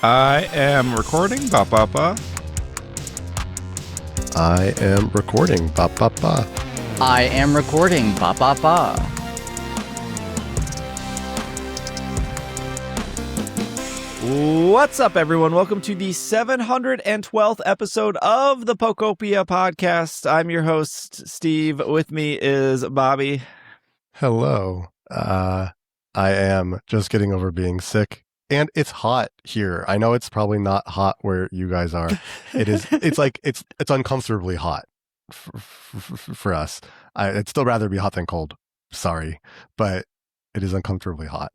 I am recording. Ba ba ba. I am recording. Ba ba ba. I am recording. Ba ba ba. What's up, everyone? Welcome to the 712th episode of the Pokopia podcast. I'm your host, Steve. With me is Bobby. Hello. I am just getting over being sick. And it's hot here. I know it's probably not hot where you guys are. It is. It's uncomfortably hot for us. I'd still rather be hot than cold. Sorry, but it is uncomfortably hot.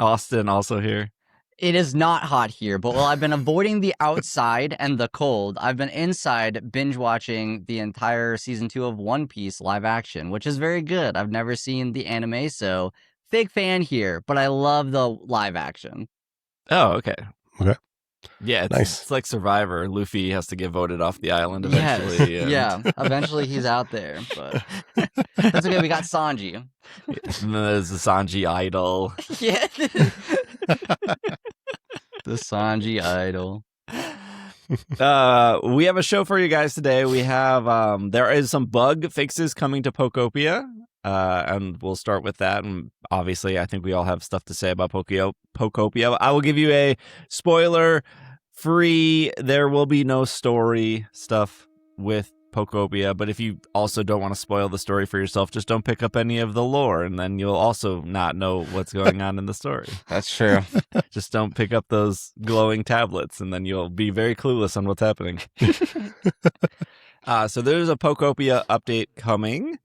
Austin also here. It is not hot here, but while I've been avoiding the outside and the cold, I've been inside binge watching the entire season 2 of One Piece live action, which is very good. I've never seen the anime, so big fan here, but I love the live action. Oh, okay. Okay. Yeah, Nice. It's like Survivor. Luffy has to get voted off the island eventually. Yes. Yeah, eventually he's out there, but that's okay. We got Sanji. And then there's the Sanji idol. Yeah. The Sanji idol. We have a show for you guys today. We have there is some bug fixes coming to Pokopia, and we'll start with that. And obviously, I think we all have stuff to say about Pokopia. I will give you a spoiler free. There will be no story stuff with Pokopia, but if you also don't want to spoil the story for yourself, just don't pick up any of the lore, and then you'll also not know what's going on in the story. That's true. Just don't pick up those glowing tablets, and then you'll be very clueless on what's happening. So there's a Pokopia update coming.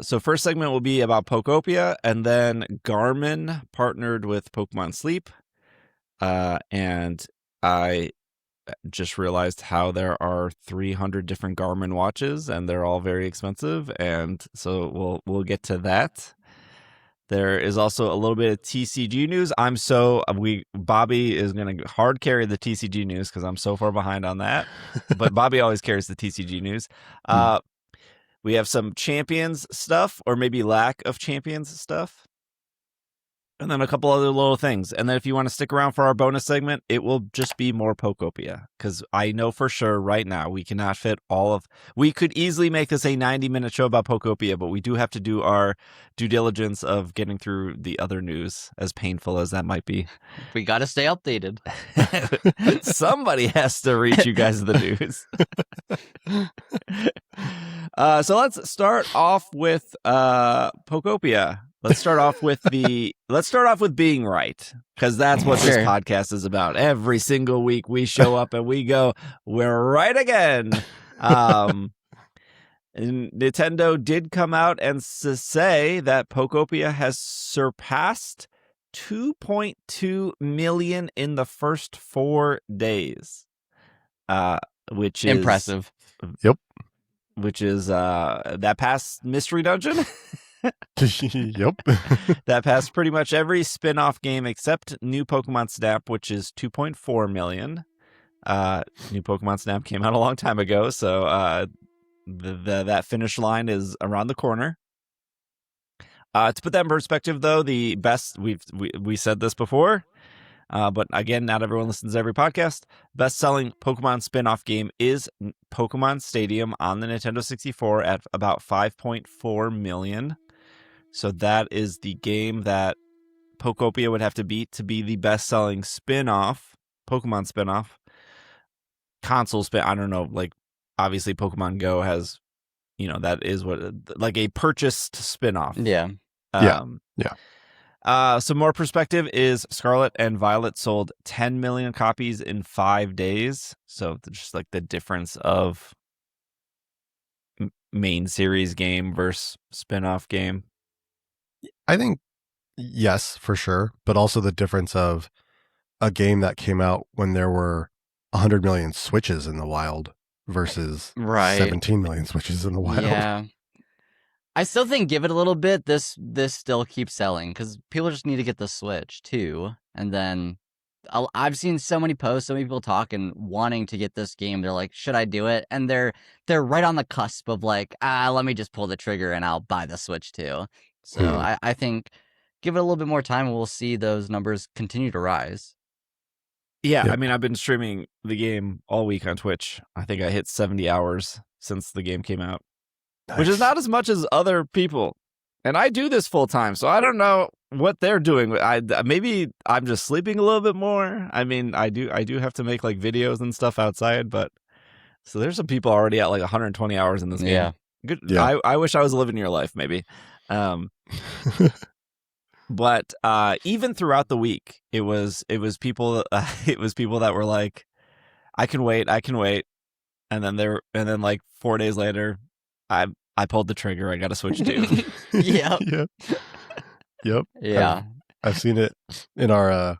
So first segment will be about Pokopia, and then Garmin partnered with Pokemon Sleep, and I just realized how there are 300 different Garmin watches, and they're all very expensive, and so we'll get to that. There is also a little bit of TCG news. Bobby is going to hard carry the TCG news because I'm so far behind on that. But Bobby always carries the TCG news. We have some champions stuff, or maybe lack of champions stuff. And then a couple other little things. And then if you want to stick around for our bonus segment, it will just be more Pokopia. Because I know for sure right now we cannot fit we could easily make this a 90-minute show about Pokopia, but we do have to do our due diligence of getting through the other news, as painful as that might be. We got to stay updated. Somebody has to reach you guys the news. So let's start off with Pokopia. Let's start off with being right, because that's what this podcast is about. Every single week we show up and we go, we're right again. And Nintendo did come out and say that Pokopia has surpassed 2.2 million in the first 4 days, which is impressive. Yep. Which is that passed Mystery Dungeon. Yep. That passed pretty much every spin-off game except New Pokemon Snap, which is 2.4 million. New Pokemon Snap came out a long time ago, so that finish line is around the corner. To put that in perspective, though, the best we said this before, but again, not everyone listens to every podcast. Best-selling Pokemon spin-off game is Pokemon Stadium on the Nintendo 64 at about 5.4 million. So that is the game that Pokopia would have to beat to be the best-selling spin-off, Pokemon spin-off. Console spin, I don't know, like, obviously Pokemon Go has, that is like a purchased spin-off. Yeah. Some more perspective is Scarlet and Violet sold 10 million copies in 5 days. So just like the difference of main series game versus spin-off game. I think yes, for sure. But also the difference of a game that came out when there were 100 million Switches in the wild versus 17 million Switches in the wild. Yeah. I still think give it a little bit. This still keeps selling because people just need to get the Switch too. And then I've seen so many posts, so many people talking, wanting to get this game. They're like, should I do it? And they're right on the cusp of like, let me just pull the trigger and I'll buy the Switch too. So I think give it a little bit more time and we'll see those numbers continue to rise. Yeah, Yep. I mean, I've been streaming the game all week on Twitch. I think I hit 70 hours since the game came out, which is Nice. not as much as other people. And I do this full time, so I don't know what they're doing. Maybe I'm just sleeping a little bit more. I mean, I do have to make like videos and stuff outside, but so there's some people already at like 120 hours in this game. Yeah. Good. Yeah. I wish I was living your life, maybe. But even throughout the week, it was people it was people that were like, I can wait, and then like 4 days later, I pulled the trigger. I got to switch to. Yep. Yep. Yeah. I've seen it in our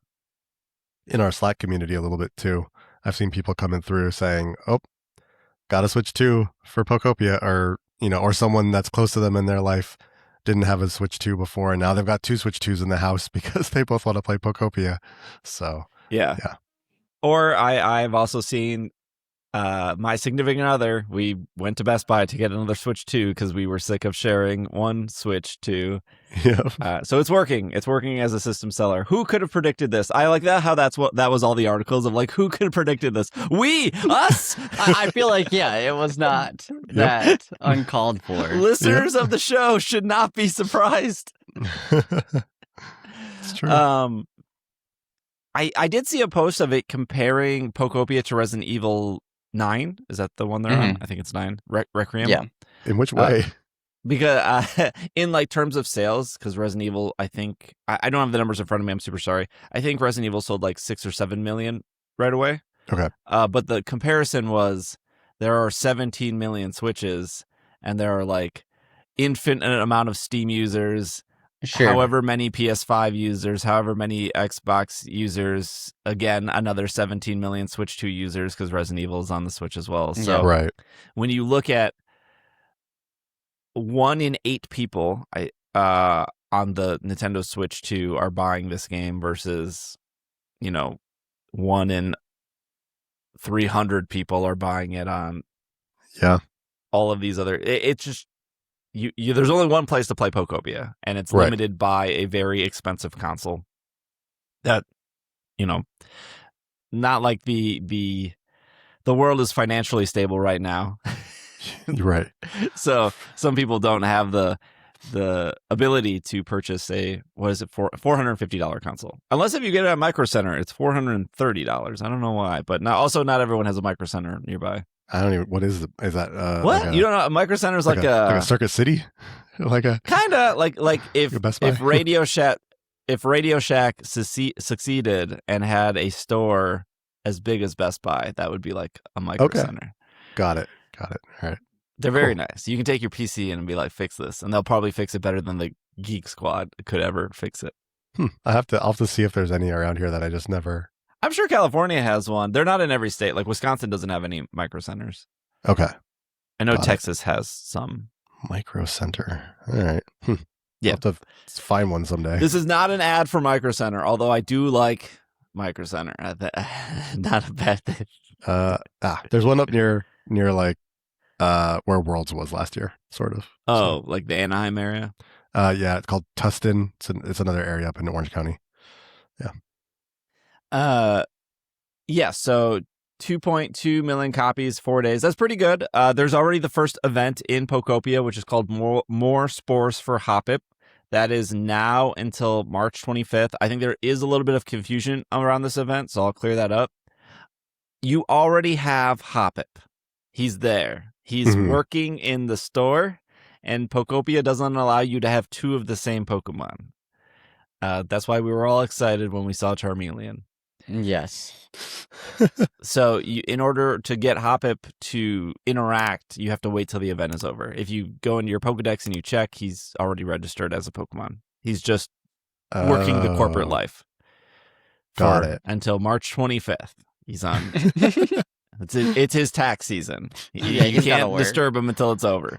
Slack community a little bit too. I've seen people coming through saying, "Oh, got to switch to for Pokopia," or or someone that's close to them in their life didn't have a Switch 2 before, and now they've got 2 Switch 2s in the house because they both want to play Pokopia. So Yeah. Or I've also seen my significant other. We went to Best Buy to get another Switch 2 because we were sick of sharing one Switch 2. yeah, So it's working. It's working as a system seller. Who could have predicted this? I like that. How that was all the articles of like, who could have predicted this? Us. I feel like, yeah, it was not that uncalled for. Listeners of the show should not be surprised. It's true. I did see a post of it comparing Pokopia to Resident Evil 9. Is that the one they're on? I think it's 9. Requiem. Yeah. In which way? Because in like terms of sales, because Resident Evil, I think I don't have the numbers in front of me. I'm super sorry. I think Resident Evil sold like 6 or 7 million right away. Okay. But the comparison was there are 17 million Switches, and there are like infinite amount of Steam users. Sure. However many PS5 users, however many Xbox users, again, another 17 million Switch 2 users because Resident Evil is on the Switch as well. So right. when you look at 1 in 8 people on the Nintendo Switch 2 are buying this game versus, 1 in 300 people are buying it on all of these other... It's just... You there's only one place to play Pokopia, and it's limited by a very expensive console. That, not like the world is financially stable right now. Right. So some people don't have the ability to purchase a $450 console. Unless if you get it at Micro Center, it's $430. I don't know why, but not everyone has a Micro Center nearby. I don't even. What is that? What? Like You don't know? Micro Center is like a Circuit City, like a kind of like if Best Buy? Radio Shack succeeded and had a store as big as Best Buy, that would be like a Micro Center. Got it. All right. They're very nice. You can take your PC and be like, fix this, and they'll probably fix it better than the Geek Squad could ever fix it. I'll have to see if there's any around here that I just never. I'm sure California has one. They're not in every state. Like Wisconsin doesn't have any Micro Centers. Okay. I know Texas has some. Micro Center. All right. Yeah. I'll have to find one someday. This is not an ad for Micro Center, although I do like Micro Center. Not a bad thing. There's one up near like where Worlds was last year, sort of. Oh, like the Anaheim area? Yeah, it's called Tustin. It's another area up in Orange County. Yeah, so 2.2 million copies, 4 days. That's pretty good. There's already the first event in Pokopia, which is called More Spores for Hoppip. That is now until March 25th. I think there is a little bit of confusion around this event, so I'll clear that up. You already have Hoppip. He's there. He's working in the store, and Pokopia doesn't allow you to have 2 of the same Pokemon. That's why we were all excited when we saw Charmeleon. Yes. So in order to get Hoppip to interact, you have to wait till the event is over. If you go into your Pokedex and you check, he's already registered as a Pokemon. He's just working the corporate life. Got it. Until March 25th. He's on. It's his tax season. Yeah, you can't disturb him until it's over.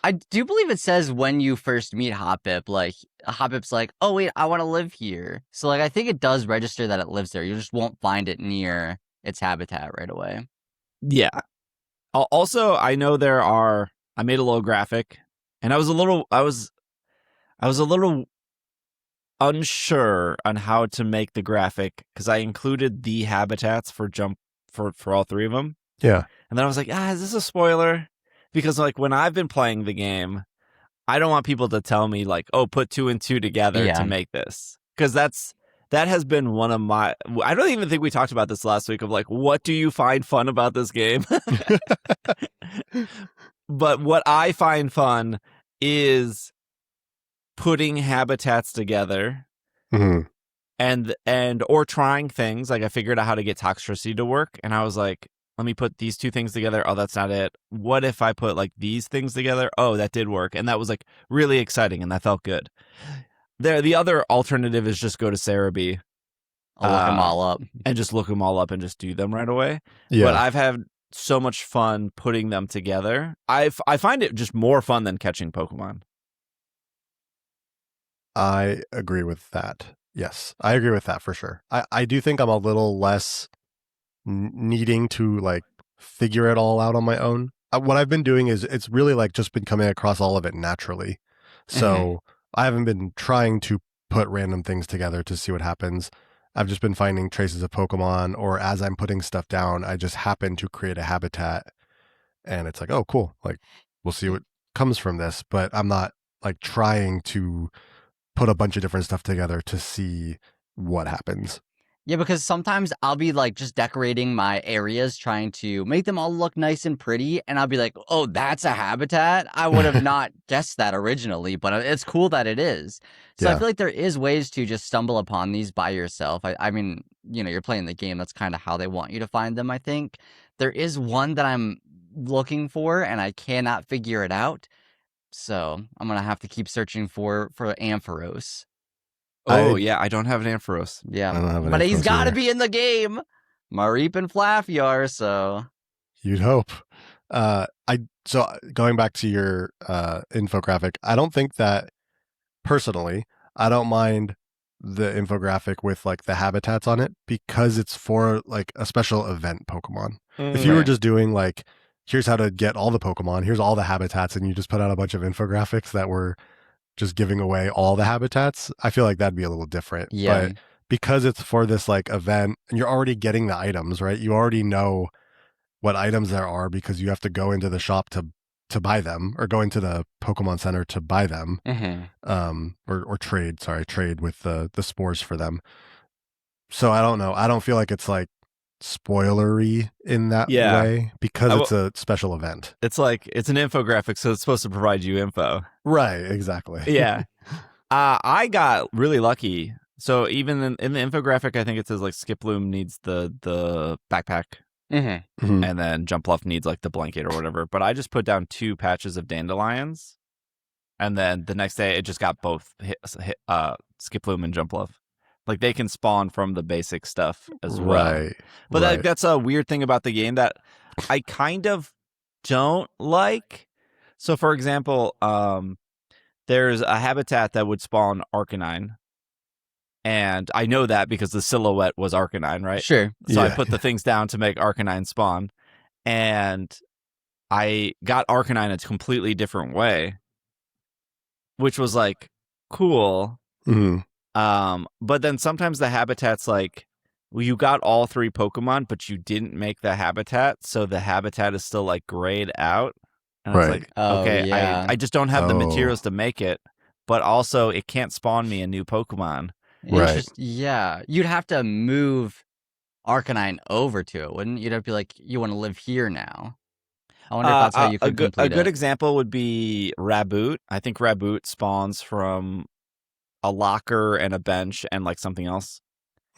I do believe it says when you first meet Hoppip, like Hoppip's like, oh wait, I want to live here. So like I think it does register that it lives there. You just won't find it near its habitat right away. Yeah. Also, I know I made a little graphic, and I was a little unsure on how to make the graphic because I included the habitats for all three of them. Yeah. And then I was like, is this a spoiler? Because like when I've been playing the game, I don't want people to tell me like, oh, put 2 and 2 together to make this. Because that has been one of my, I don't even think we talked about this last week of like, what do you find fun about this game? But what I find fun is putting habitats together Mhm. and or trying things. Like I figured out how to get Toxtricity to work, and I was like, let me put these 2 things together. Oh, that's not it. What if I put like these things together? Oh, that did work. And that was like really exciting, and that felt good. The other alternative is just go to Cerebi. I'll look them all up. And just look them all up and just do them right away. Yeah. But I've had so much fun putting them together. I find it just more fun than catching Pokemon. I agree with that. Yes, I agree with that for sure. I do think I'm a little less needing to like figure it all out on my own. What I've been doing is it's really like just been coming across all of it naturally. So I haven't been trying to put random things together to see what happens. I've just been finding traces of Pokemon, or as I'm putting stuff down, I just happen to create a habitat and it's like, oh, cool. Like we'll see what comes from this, but I'm not like trying to put a bunch of different stuff together to see what happens. Yeah, because sometimes I'll be like just decorating my areas, trying to make them all look nice and pretty, and I'll be like, oh, that's a habitat? I would have not guessed that originally, but it's cool that it is. So I feel like there is ways to just stumble upon these by yourself. I mean, you're playing the game. That's kind of how they want you to find them, I think. There is one that I'm looking for, and I cannot figure it out. So I'm going to have to keep searching for Ampharos. Oh, yeah, I don't have an Ampharos. Yeah, I don't have an but he's Ampharos got to either. be in the game. Mareep and Flaffy are, so. You'd hope. So going back to your infographic, I don't think that personally, I don't mind the infographic with like the habitats on it because it's for like a special event Pokemon. If you were just doing like, here's how to get all the Pokemon, here's all the habitats, and you just put out a bunch of infographics that were just giving away all the habitats, I feel like that'd be a little different. Yeah. But because it's for this like event and you're already getting the items, right? You already know what items there are because you have to go into the shop to buy them, or go into the Pokemon Center to buy them. Or trade with the spores for them. So I don't know. I don't feel like it's like spoilery in that way because it's a special event. It's like it's an infographic, so it's supposed to provide you info. Right, exactly. Yeah. I got really lucky. So even in the infographic, I think it says like Skiploom needs the backpack, and then Jumpluff needs like the blanket or whatever. But I just put down 2 patches of dandelions, and then the next day it just got both Skiploom and Jumpluff. Like they can spawn from the basic stuff as well. Right. But that's a weird thing about the game that I kind of don't like. So for example, there's a habitat that would spawn Arcanine. And I know that because the silhouette was Arcanine, right? Sure. So I put the things down to make Arcanine spawn. And I got Arcanine a completely different way, which was like cool. But then sometimes the habitat's like, well, you got all 3 Pokemon, but you didn't make the habitat, so the habitat is still like grayed out. And it's like, okay, I just don't have the materials to make it, but also it can't spawn me a new Pokemon. Right. Yeah, you'd have to move Arcanine over to it, wouldn't you? You'd have to be like, you want to live here now. I wonder if that's how you could complete it. A good example would be Raboot. I think Raboot spawns from a locker and a bench and like something else.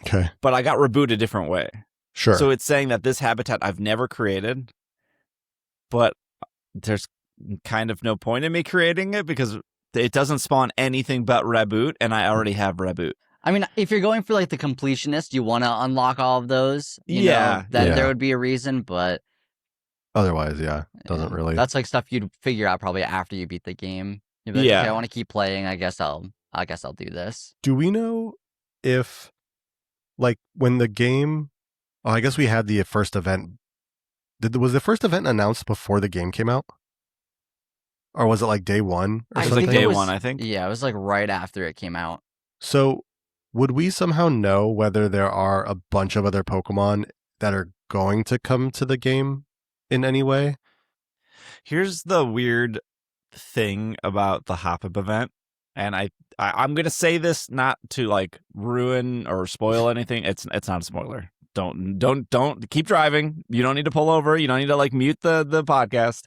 Okay. But I got Raboot a different way. Sure. So it's saying that this habitat I've never created, but there's kind of no point in me creating it because it doesn't spawn anything but Raboot, and I already have Raboot. I mean, if you're going for like the completionist, you want to unlock all of those. You know, then there would be a reason, but otherwise, doesn't really. That's like stuff you'd figure out probably after you beat the game. You'd be like, okay, I want to keep playing. I guess I'll do this. Do we know if, like, when the game? Oh, I guess we had the first event. Was the first event announced before the game came out, or was it like day one or It was something? like day one, I think. Yeah, it was like right after it came out. So, would we somehow know whether there are a bunch of other Pokemon that are going to come to the game in any way? Here's the weird thing about the Hop-Up event, and I'm gonna say this not to like ruin or spoil anything. It's not a spoiler. Don't keep driving. You don't need to pull over. You don't need to like mute the podcast.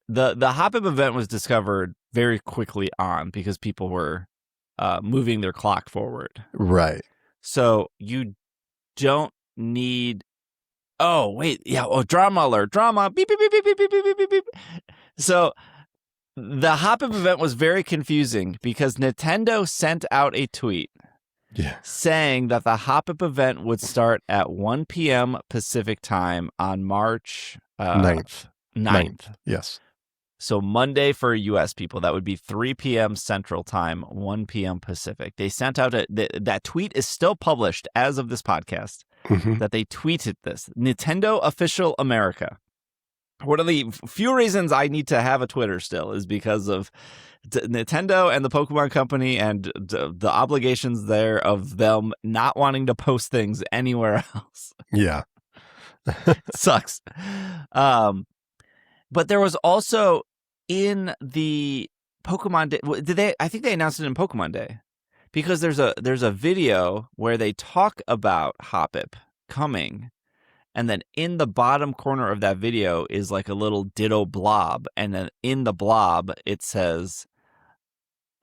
The Hop-Up event was discovered very quickly on because people were moving their clock forward. Right. So you don't need. Oh wait, yeah. Oh, drama alert! Drama. Beep beep beep beep beep beep beep beep beep. So the Hop-Up event was very confusing because Nintendo sent out a tweet saying that the Hop-Up event would start at 1 p.m. Pacific time on March 9th. Yes. So Monday for U.S. people, that would be 3 p.m. Central Time, 1 p.m. Pacific. They sent out that tweet is still published as of this podcast, that they tweeted this. Nintendo Official America. One of the few reasons I need to have a Twitter still is because of Nintendo and the Pokemon Company and the obligations there of them not wanting to post things anywhere else. Yeah. Sucks. But there was also in the Pokemon Day. I think they announced it in Pokemon Day, because there's a video where they talk about Hop-Up coming, and then in the bottom corner of that video is like a little Ditto blob, and then in the blob it says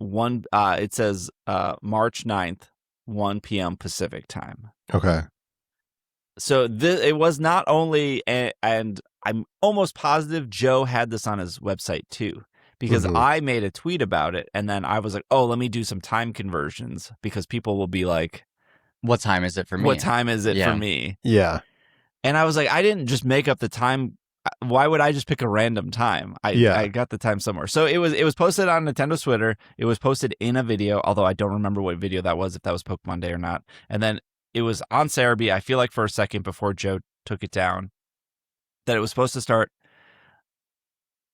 March 9th, 1 p.m. Pacific time. Okay. So it was not only, and I'm almost positive Joe had this on his website too, because I made a tweet about it, and then I was like, oh, let me do some time conversions, because people will be like, what time is it for me? What time is it for me? Yeah. And I was like, I didn't just make up the time. Why would I just pick a random time? I got the time somewhere. So it was posted on Nintendo's Twitter. It was posted in a video, although I don't remember what video that was, if that was Pokemon Day or not. And then it was on Cerebi, I feel like for a second before Joe took it down, that it was supposed to start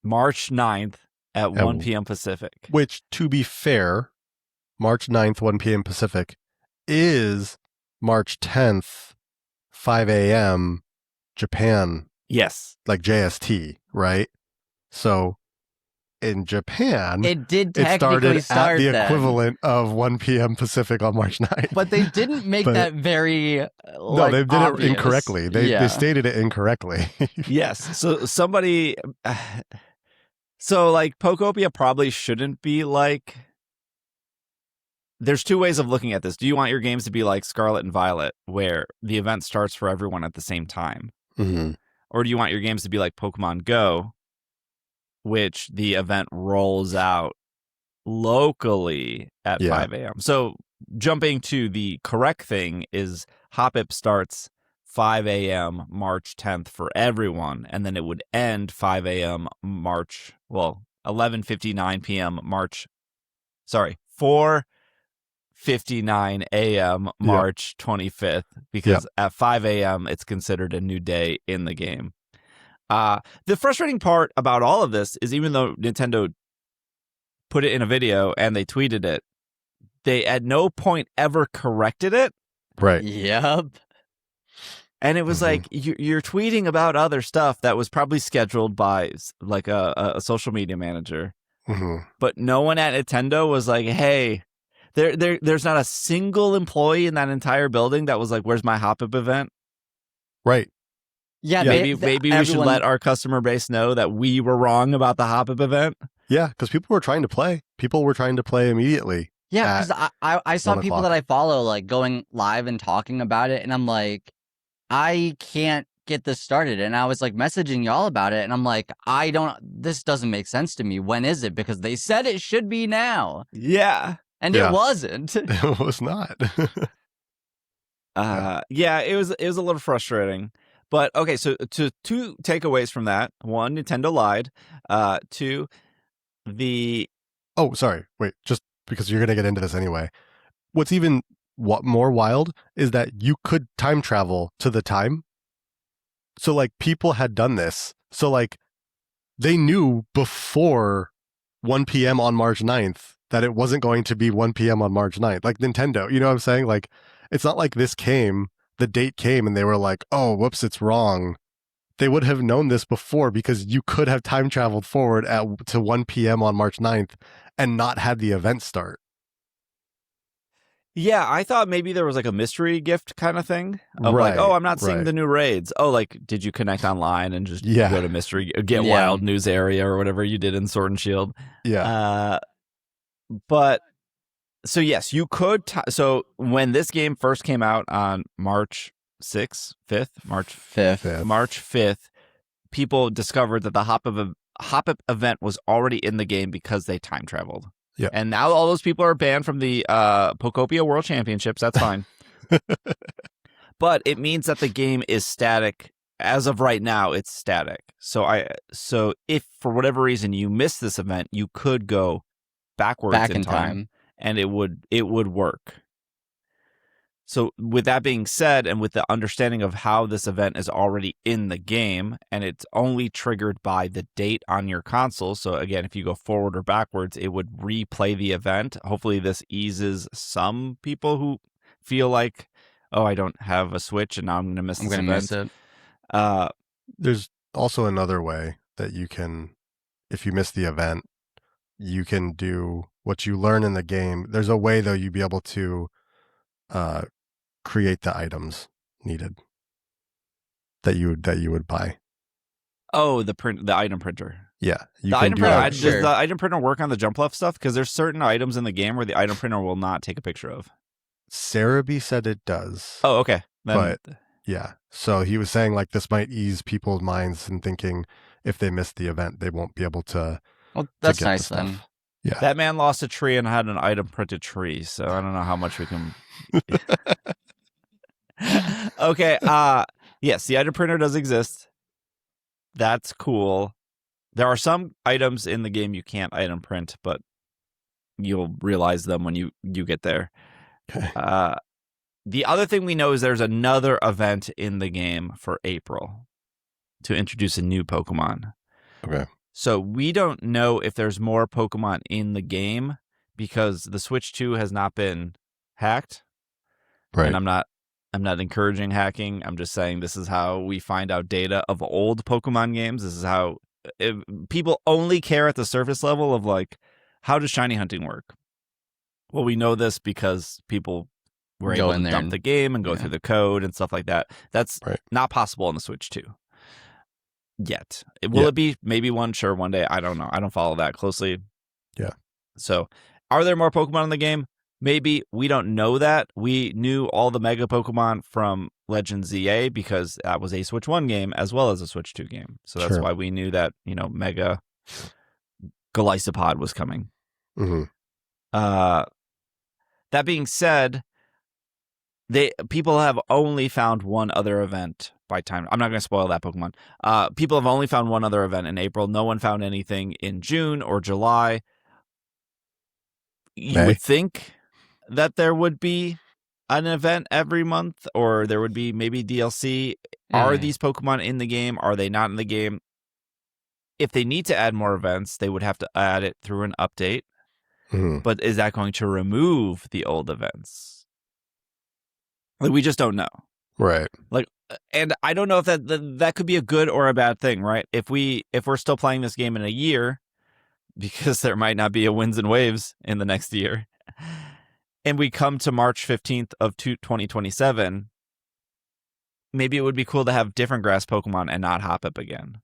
March 9th at 1 p.m. Pacific. Which, to be fair, March 9th, 1 p.m. Pacific is March 10th, 5 a.m. Japan. Yes. Like JST, right? So in Japan, it technically started at the then. equivalent of 1 p.m. Pacific on March 9th. But they didn't make that very no, they did obvious. it incorrectly. They stated it incorrectly. Yes. So somebody... So, like, Pokopia probably shouldn't be like... There's two ways of looking at this. Do you want your games to be like Scarlet and Violet, where the event starts for everyone at the same time? Mm-hmm. Or do you want your games to be like Pokemon Go, which the event rolls out locally at 5 a.m.? So jumping to the correct thing is Hop-Up starts 5 a.m. March 10th for everyone, and then it would end 5 a.m. 11:59 p.m. 4:59 a.m. March 25th, because at 5 a.m. it's considered a new day in the game. The frustrating part about all of this is, even though Nintendo put it in a video and they tweeted it, they at no point ever corrected it. Right. Yep. And it was like, you're tweeting about other stuff that was probably scheduled by like a social media manager. But no one at Nintendo was like, hey, there's not a single employee in that entire building that was like, where's my Hop-Up event? Right. Yeah, maybe we should let our customer base know that we were wrong about the Hop-Up event. Yeah, because people were trying to play. People were trying to play immediately. Yeah, because I saw people that I follow like going live and talking about it, and I'm like, I can't get this started. And I was like messaging y'all about it, and I'm like, this doesn't make sense to me. When is it? Because they said it should be now. Yeah. And it wasn't. It was not. It was a little frustrating. But okay, so two takeaways from that. One, Nintendo lied. Two, Oh, sorry. Wait, just because you're going to get into this anyway. What's even more wild is that you could time travel to the time. So, like, people had done this. So, like, they knew before 1 p.m. on March 9th that it wasn't going to be 1 p.m. on March 9th, like Nintendo. You know what I'm saying? Like, it's not like the date came and they were like, oh, whoops, it's wrong. They would have known this before because you could have time traveled forward to 1 p.m. on March 9th and not had the event start. Yeah, I thought maybe there was like a mystery gift kind of thing of like, oh, I'm not seeing the new raids. Oh, like, did you connect online and just go to mystery, get wild news area or whatever you did in Sword and Shield? Yeah. But so yes, you could. So when this game first came out on March 5th, people discovered that the Hop Up event was already in the game because they time traveled. Yeah. And now all those people are banned from the Pokopia World Championships. That's fine. But it means that the game is static. As of right now, it's static. So if for whatever reason you missed this event, you could go back in time and it would work. So with that being said, and with the understanding of how this event is already in the game, and it's only triggered by the date on your console. So again, if you go forward or backwards, it would replay the event. Hopefully this eases some people who feel like, oh, I don't have a Switch and now I'm going to miss this event. Miss it. There's also another way that you can, if you miss the event, you can do what you learn in the game. There's a way, though, you'd be able to create the items needed that you would buy. Oh, the item printer. Yeah, the item printer. Does the item printer work on the jump left stuff? Because there's certain items in the game where the item printer will not take a picture of. Cerebi said it does. Oh, okay. But yeah, so he was saying like this might ease people's minds in thinking if they missed the event, they won't be able to. Well, that's nice then. Yeah, that man lost a tree and had an item printed tree, so I don't know how much we can. Okay. Yes, the item printer does exist. That's cool. There are some items in the game you can't item print, but you'll realize them when you get there. Okay. The other thing we know is there's another event in the game for April to introduce a new Pokemon. Okay. So we don't know if there's more Pokemon in the game because the Switch 2 has not been hacked. Right. And I'm not encouraging hacking. I'm just saying this is how we find out data of old Pokemon games. This is how people only care at the surface level of like, how does shiny hunting work? Well, we know this because people were able to dump the game and go through the code and stuff like that. That's not possible on the Switch 2 yet. Will it be? Maybe one day. I don't know. I don't follow that closely. Yeah. So are there more Pokemon in the game? Maybe. We don't know that. We knew all the Mega Pokemon from Legends ZA because that was a Switch 1 game as well as a Switch 2 game. So that's why we knew that, Mega Golisopod was coming. Mm-hmm. That being said, people have only found one other event by time. I'm not going to spoil that Pokemon. People have only found one other event in April. No one found anything in June or July. You would think that there would be an event every month, or there would be maybe DLC. Are these Pokemon in the game? Are they not in the game? If they need to add more events, they would have to add it through an update. Mm-hmm. But is that going to remove the old events? Like, we just don't know. Right. Like, and I don't know if that could be a good or a bad thing, right? If we're still playing this game in a year, because there might not be a winds and waves in the next year, and we come to March 15th of 2027, maybe it would be cool to have different grass Pokemon and not Hop Up again.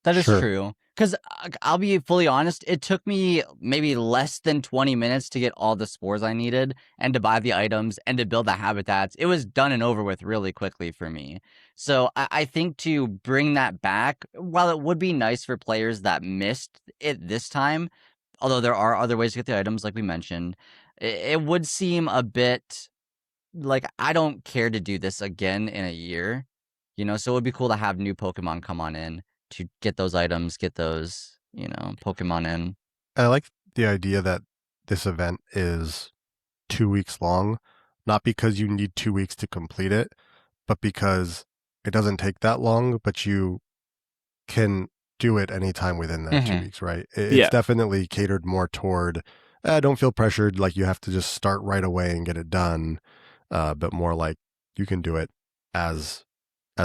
That is true. Because I'll be fully honest, it took me maybe less than 20 minutes to get all the spores I needed and to buy the items and to build the habitats. It was done and over with really quickly for me. So I think to bring that back, while it would be nice for players that missed it this time, although there are other ways to get the items like we mentioned, it would seem a bit like I don't care to do this again in a year. So it would be cool to have new Pokemon come on in to get those items, get those, Pokemon in. I like the idea that this event is 2 weeks long, not because you need 2 weeks to complete it, but because it doesn't take that long, but you can do it anytime within that 2 weeks, right? It's definitely catered more toward don't feel pressured like you have to just start right away and get it done, but more like you can do it as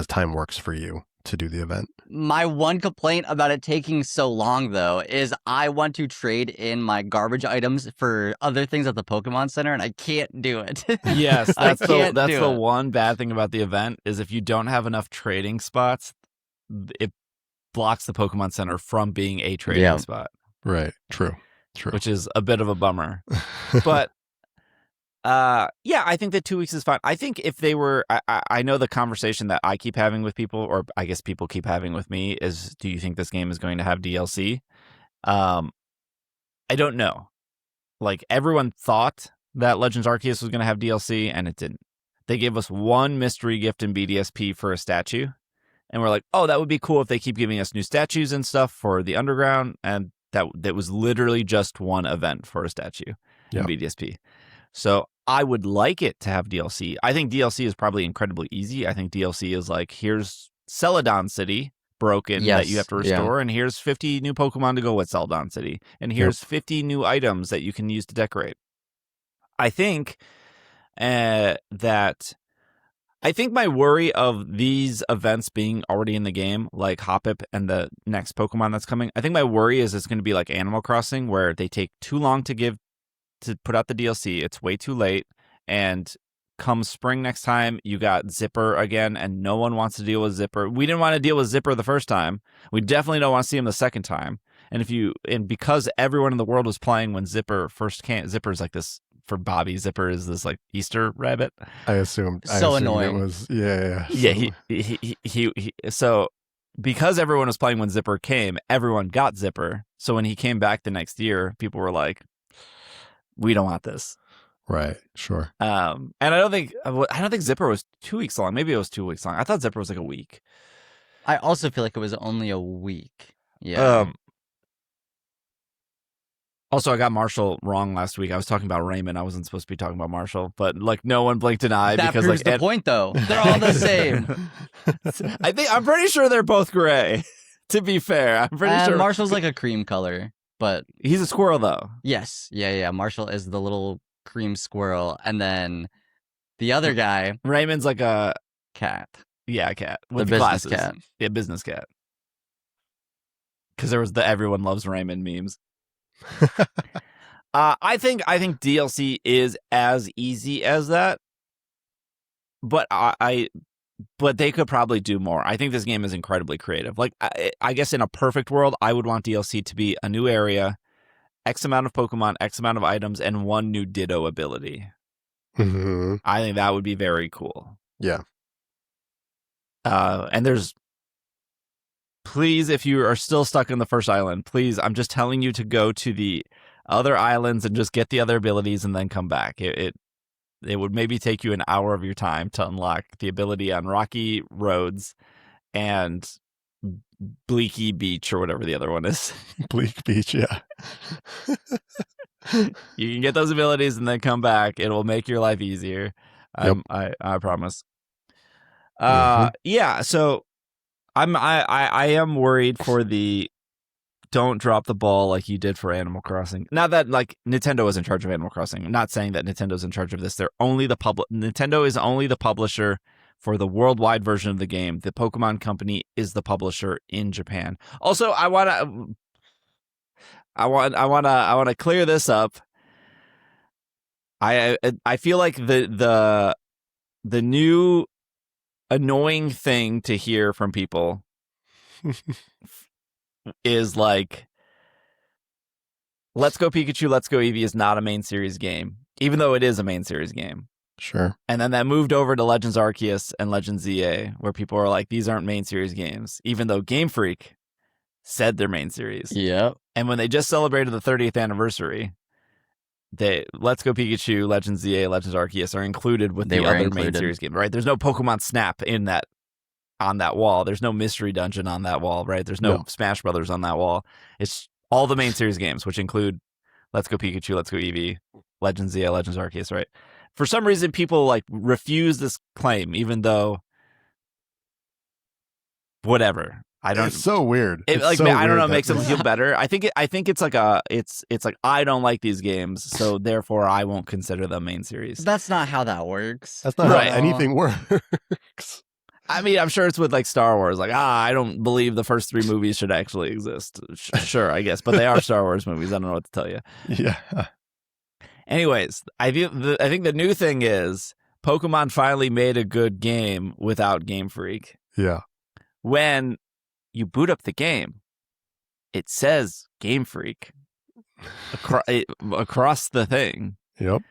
time works for you to do the event. My one complaint about it taking so long, though, is I want to trade in my garbage items for other things at the Pokemon Center, and I can't do it. Yes, I that's can't the do it. one bad thing about the event is if you don't have enough trading spots, it blocks the Pokemon Center from being a trading spot. Right. True. Which is a bit of a bummer. But yeah, I think that 2 weeks is fine. I think if they were, I know the conversation that I keep having with people, or I guess people keep having with me, is, do you think this game is going to have DLC? I don't know. Like, everyone thought that Legends Arceus was going to have DLC, and it didn't. They gave us one mystery gift in BDSP for a statue, and we're like, oh, that would be cool if they keep giving us new statues and stuff for the underground, and that was literally just one event for a statue in BDSP. So I would like it to have DLC. I think DLC is probably incredibly easy. I think DLC is like, here's Celadon City broken that you have to restore, and here's 50 new Pokemon to go with Celadon City, and here's 50 new items that you can use to decorate. I think I think my worry of these events being already in the game, like Hoppip and the next Pokemon that's coming, I think my worry is it's going to be like Animal Crossing, where they take too long to put out the DLC. It's way too late, and come spring next time, you got Zipper again, and no one wants to deal with Zipper. We didn't want to deal with Zipper the first time. We definitely don't want to see him the second time. And because everyone in the world was playing when Zipper first came, Zipper's like this. For Bobby, Zipper is this like Easter rabbit. I assumed annoying. It was yeah. So because everyone was playing when Zipper came, everyone got Zipper. So when he came back the next year, people were like, "We don't want this." Right. Sure. And I don't think Zipper was 2 weeks long. Maybe it was 2 weeks long. I thought Zipper was like a week. I also feel like it was only a week. Yeah. Also, I got Marshall wrong last week. I was talking about Raymond. I wasn't supposed to be talking about Marshall, but like no one blinked an eye that because proves like the point, though. They're all the same. I'm pretty sure they're both gray. To be fair, I'm pretty sure Marshall's like a cream color, but he's a squirrel though. Yes, yeah. Marshall is the little cream squirrel, and then the other guy, Raymond's like a cat. Yeah, a cat with the business glasses. Cat. Yeah, business cat. Because there was the everyone loves Raymond memes. I think DLC is as easy as that, but but they could probably do more. I think this game is incredibly creative. Like I guess in a perfect world, I would want DLC to be a new area, X amount of Pokemon, X amount of items, and one new Ditto ability. Mm-hmm. I think that would be very cool. Yeah. And there's. Please, if you are still stuck in the first island, please, I'm just telling you to go to the other islands and just get the other abilities and then come back. It would maybe take you an hour of your time to unlock the ability on Rocky Roads and Bleaky Beach or whatever the other one is. Bleak Beach, yeah. You can get those abilities and then come back. It will make your life easier. Yep. I promise. Mm-hmm. Yeah, so I am worried for the don't drop the ball like you did for Animal Crossing. Not that like Nintendo is in charge of Animal Crossing. I'm not saying that Nintendo's in charge of this. Nintendo is only the publisher for the worldwide version of the game. The Pokemon Company is the publisher in Japan. Also, I want to clear this up. I feel like the new annoying thing to hear from people is like, Let's Go Pikachu, Let's Go Eevee is not a main series game, even though it is a main series game. Sure. And then that moved over to Legends Arceus and Legends ZA, where people are like, these aren't main series games, even though Game Freak said they're main series. Yep. And when they just celebrated the 30th anniversary, Let's Go Pikachu, Legends ZA, Legends Arceus are included with the other main series games, right? There's no Pokemon Snap on that wall. There's no Mystery Dungeon on that wall, right? There's no Smash Brothers on that wall. It's all the main series games, which include Let's Go Pikachu, Let's Go Eevee, Legends ZA, Legends Arceus, right? For some reason, people like refuse this claim, even though whatever. I don't. It's so weird. It, It's like so I don't weird know. It that- makes them feel better. I think it's like it's like I don't like these games, so therefore I won't consider them main series. That's not how that works. That's not Right. how anything works. I mean, I'm sure it's with like Star Wars. Like, I don't believe the first 3 movies should actually exist. Sure, I guess, but they are Star Wars movies. I don't know what to tell you. Yeah. Anyways, I think the new thing is Pokemon finally made a good game without Game Freak. Yeah. When you boot up the game, it says Game Freak across the thing. Yep.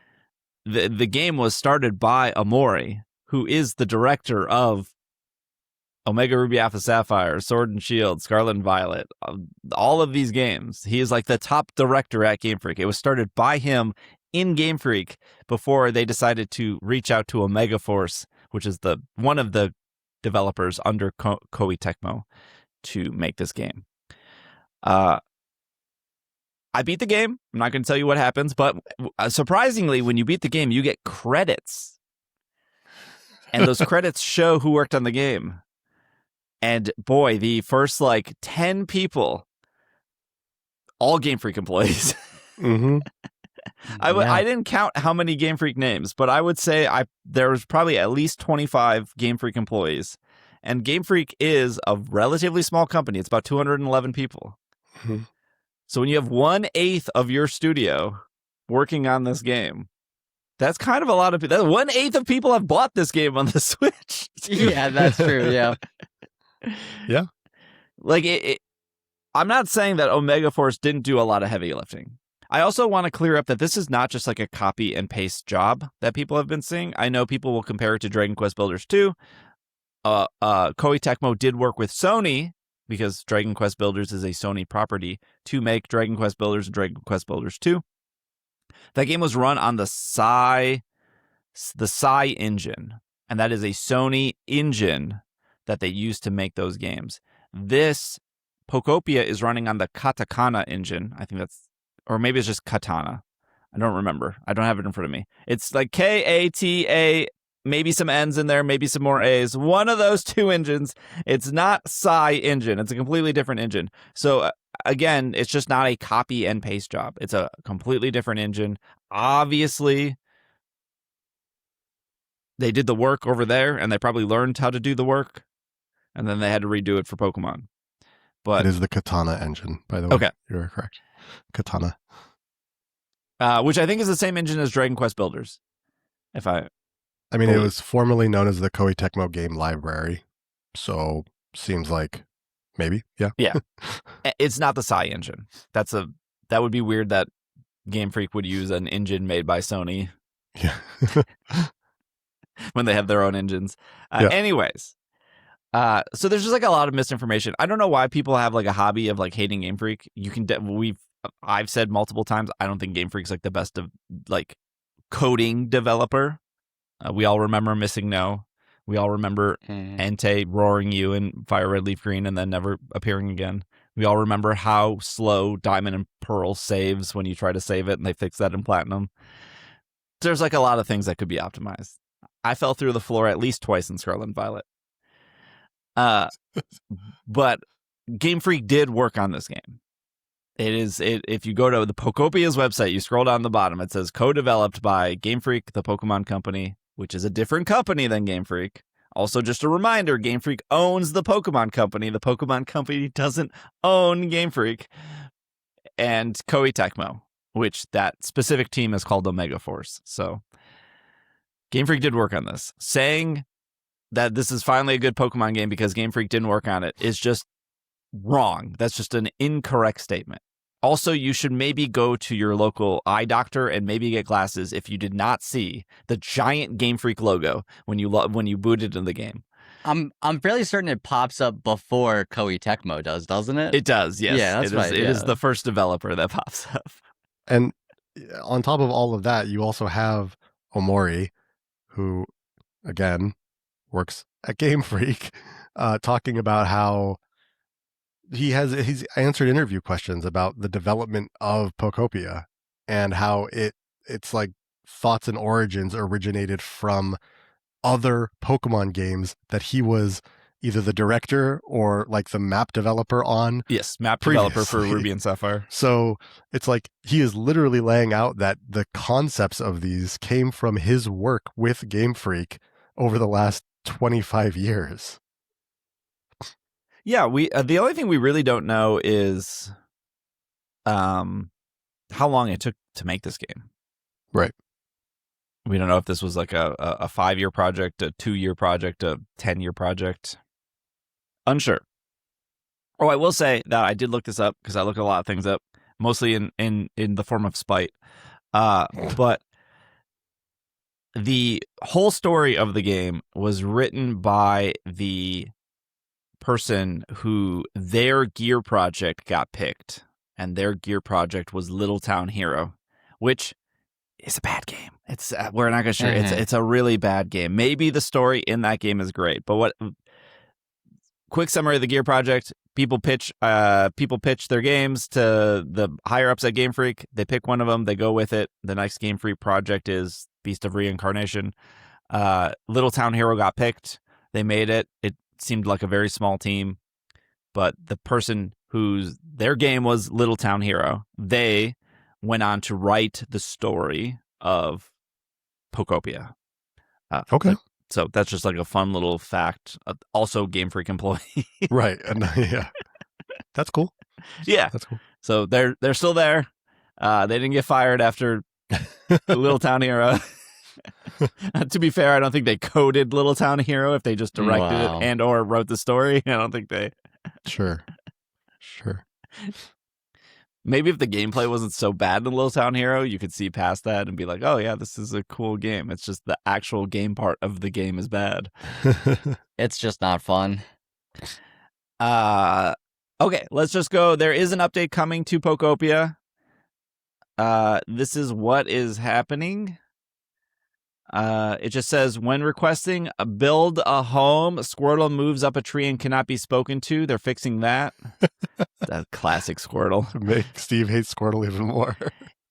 The game was started by Omori, who is the director of Omega Ruby Alpha Sapphire, Sword and Shield, Scarlet and Violet, all of these games. He is like the top director at Game Freak. It was started by him in Game Freak before they decided to reach out to Omega Force, which is one of the developers under Koei Tecmo, to make this game. I beat the game. I'm not going to tell you what happens, but surprisingly, when you beat the game, you get credits. And those credits show who worked on the game. And boy, the first like 10 people, all Game Freak employees. Mm-hmm. I didn't count how many Game Freak names, but I would say there was probably at least 25 Game Freak employees. And Game Freak is a relatively small company. It's about 211 people. Mm-hmm. So when you have 1/8 of your studio working on this game, that's kind of a lot of people. 1/8 of people have bought this game on the Switch. Yeah, that's true. Yeah. Yeah. Like I'm not saying that Omega Force didn't do a lot of heavy lifting. I also want to clear up that this is not just like a copy and paste job that people have been seeing. I know people will compare it to Dragon Quest Builders 2. Koei Tecmo did work with Sony, because Dragon Quest Builders is a Sony property, to make Dragon Quest Builders and Dragon Quest Builders 2. That game was run on the Psy engine, and that is a Sony engine that they use to make those games. This Pokopia is running on the Katakana engine. I think that's, or maybe it's just Katana. I don't remember. I don't have it in front of me. It's like Kata, maybe some N's in there, maybe some more A's. One of those 2 engines. It's not Psy engine. It's a completely different engine. So again, it's just not a copy and paste job. It's a completely different engine. Obviously, they did the work over there, and they probably learned how to do the work, and then they had to redo it for Pokemon. But It is the Katana engine, by the way. Okay. You're correct. Katana. which I think is the same engine as Dragon Quest Builders. I mean, it was formerly known as the Koei Tecmo Game Library, so seems like maybe, yeah. It's not the Psy engine. That would be weird that Game Freak would use an engine made by Sony Yeah. when they have their own engines. Yeah. Anyways, so there's just like a lot of misinformation. I don't know why people have like a hobby of like hating Game Freak. I've said multiple times, I don't think Game Freak's like the best of like coding developer. We all remember Missing No. We all remember Entei roaring you in Fire Red Leaf Green and then never appearing again. We all remember how slow Diamond and Pearl saves when you try to save it, and they fix that in Platinum. There's like a lot of things that could be optimized. I fell through the floor at least twice in Scarlet and Violet. But Game Freak did work on this game. If you go to the Pokopia's website, you scroll down the bottom, it says co-developed by Game Freak, the Pokemon Company, which is a different company than Game Freak. Also, just a reminder, Game Freak owns the Pokemon Company. The Pokemon Company doesn't own Game Freak. And Koei Tecmo, which that specific team is called Omega Force. So Game Freak did work on this. Saying that this is finally a good Pokemon game because Game Freak didn't work on it is just wrong. That's just an incorrect statement. Also, you should maybe go to your local eye doctor and maybe get glasses if you did not see the giant Game Freak logo when you booted into the game. I'm fairly certain it pops up before Koei Tecmo does, doesn't it? It does, yes. Yeah, that's right. It is the first developer that pops up. And on top of all of that, you also have Omori, who, again, works at Game Freak, talking about how he's answered interview questions about the development of Pokopia and how it's like thoughts and origins originated from other Pokemon games that he was either the director or like the map developer on. Yes, map developer for Previously. Ruby and Sapphire. So it's like he is literally laying out that the concepts of these came from his work with Game Freak over the last 25 years. Yeah, we the only thing we really don't know is how long it took to make this game. Right. We don't know if this was like a 5-year project, a 2-year project, a 10-year project. Unsure. Oh, I will say that I did look this up because I look a lot of things up, mostly in the form of spite. But the whole story of the game was written by the person who their gear project got picked, and their gear project was Little Town Hero, which is a bad game. It's we're not gonna share. It's a really bad game. Maybe the story in that game is great, but what? Quick summary of the gear project: people pitch their games to the higher ups at Game Freak. They pick one of them. They go with it. The next Game Freak project is Beast of Reincarnation. Little Town Hero got picked. They made it. It seemed like a very small team, but the person whose their game was Little Town Hero, they went on to write the story of Pokopia. Okay. So that's just like a fun little fact. Also, Game Freak employee. Right. And, yeah. That's cool. Yeah. That's cool. So they're still there. They didn't get fired after Little Town Hero. To be fair, I don't think they coded Little Town Hero if they just directed it and or wrote the story. I don't think they... Sure. Maybe if the gameplay wasn't so bad in Little Town Hero, you could see past that and be like, oh yeah, this is a cool game. It's just the actual game part of the game is bad. It's just not fun. Okay, let's just go. There is an update coming to Pokopia. This is what is happening. It just says, when requesting build a home, Squirtle moves up a tree and cannot be spoken to. They're fixing that. That classic Squirtle. Make Steve hate Squirtle even more.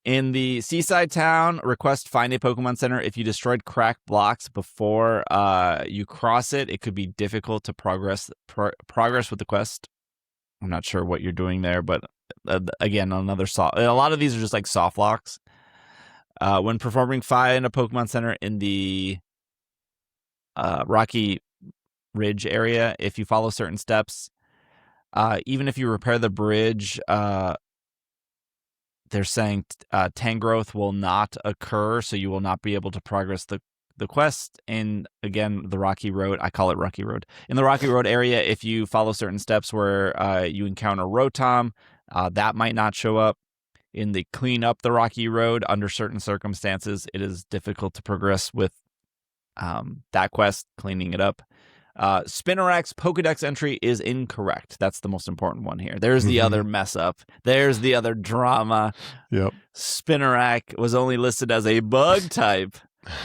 In the seaside town, request find a Pokemon Center. If you destroyed cracked blocks before you cross it, it could be difficult to progress with the quest. I'm not sure what you're doing there, but again, another soft. A lot of these are just like soft locks. When performing find a Pokemon Center in the Rocky Ridge area, if you follow certain steps, even if you repair the bridge, they're saying Tangrowth will not occur, so you will not be able to progress the quest. And again, the Rocky Road, I call it Rocky Road. In the Rocky Road area, if you follow certain steps where you encounter Rotom, that might not show up. In the clean up the Rocky Road, under certain circumstances, it is difficult to progress with that quest, cleaning it up. Spinarak's Pokedex entry is incorrect. That's the most important one here. There's the other mess up. There's the other drama. Yep. Spinarak was only listed as a bug type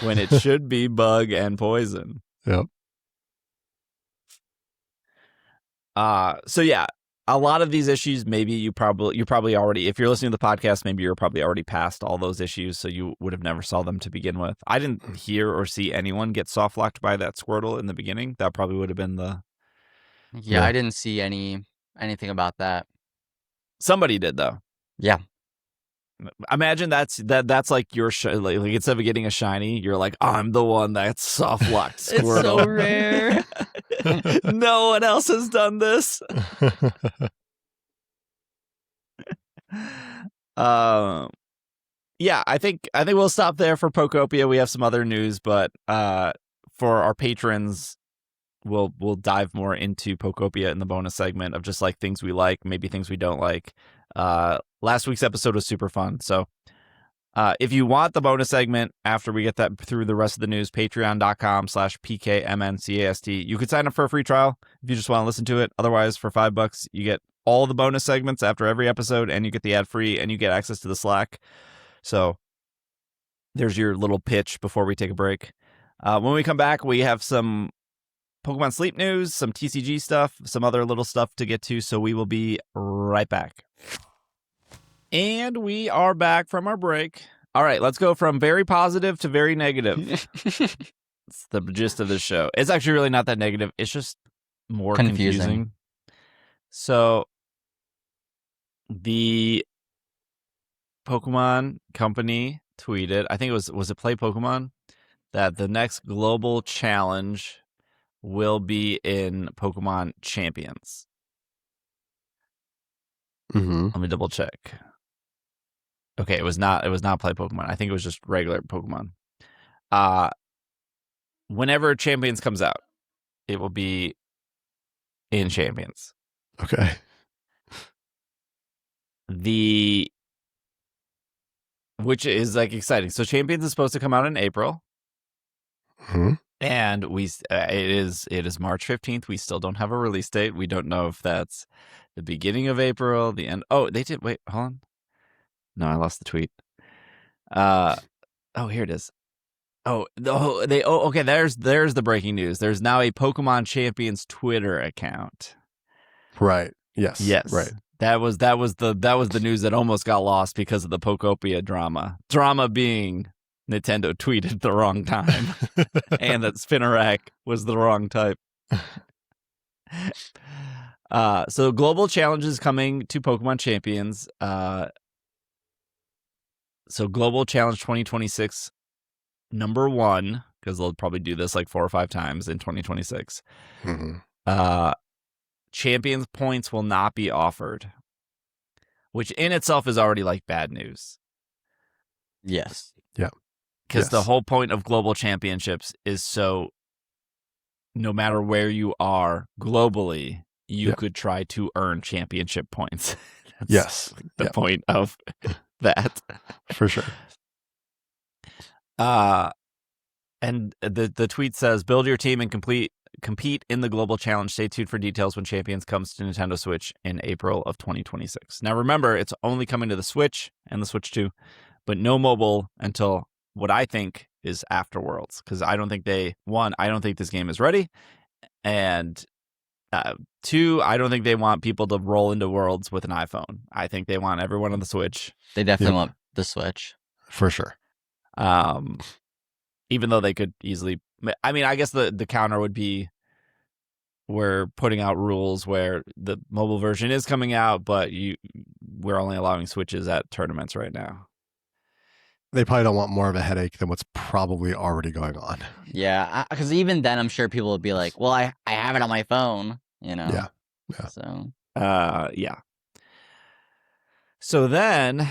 when it should be bug and poison. Yep. So yeah, a lot of these issues, maybe you're probably already, if you're listening to the podcast, maybe you're probably already past all those issues, so you would have never saw them to begin with. I didn't hear or see anyone get soft locked by that Squirtle in the beginning. That probably would have been the... Yeah, I didn't see anything about that. Somebody did, though. Yeah. Imagine that's like your like instead of getting a shiny, you're like, I'm the one that's soft locked Squirtle. It's so rare. No one else has done this. Yeah, I think we'll stop there for Pokopia. We have some other news, but for our patrons, we'll dive more into Pokopia in the bonus segment of just like things we like, maybe things we don't like. Last week's episode was super fun. So if you want the bonus segment after we get that through the rest of the news, patreon.com/PKMNcast. You could sign up for a free trial if you just want to listen to it. Otherwise, for $5, you get all the bonus segments after every episode, and you get the ad free, and you get access to the Slack. So there's your little pitch before we take a break. When we come back, we have some Pokemon Sleep news, some TCG stuff, some other little stuff to get to. So we will be right back. And we are back from our break. All right, let's go from very positive to very negative. It's the gist of this show. It's actually really not that negative. It's just more Confusing. confusing. So the Pokemon company tweeted, I think it was it Play Pokemon, that the next global challenge will be in Pokemon Champions. Mm-hmm. Let me double check. Okay, it was not Play Pokemon. I think it was just regular Pokemon. Whenever Champions comes out, it will be in Champions. Okay. Which is like exciting. So Champions is supposed to come out in April, Mm-hmm. and it is March 15th. We still don't have a release date. We don't know if that's the beginning of April, the end. Oh, they did. Wait, hold on. No, I lost the tweet. Oh, here it is. Okay, there's the breaking news. There's now a Pokemon Champions Twitter account. Right. Yes. Yes. Right. That was the news that almost got lost because of the Pokopia drama. Drama being Nintendo tweeted the wrong time and that Spinnerack was the wrong type. So global challenges coming to Pokemon Champions. So Global Challenge 2026 number 1, because they'll probably do this like 4 or 5 times in 2026. Mm-hmm. Champions points will not be offered, which in itself is already like bad news. Yes. Yeah. Because Yes. the whole point of global championships is so no matter where you are globally, you could try to earn championship points. That's Yes. the point of that. For sure. And the tweet says, build your team and compete in the global challenge. Stay tuned for details when Champions comes to Nintendo Switch in April of 2026. Now remember, it's only coming to the Switch and the Switch 2, but no mobile until what I think is after Worlds, because I don't think I don't think this game is ready, and 2, I don't think they want people to roll into Worlds with an iPhone. I think they want everyone on the Switch. They definitely want the Switch. For sure. Even though they could easily, I mean, I guess the counter would be we're putting out rules where the mobile version is coming out, but we're only allowing Switches at tournaments right now. They probably don't want more of a headache than what's probably already going on. Yeah, because even then, I'm sure people would be like, well, I have it on my phone, you know? Yeah. So. Yeah. So then,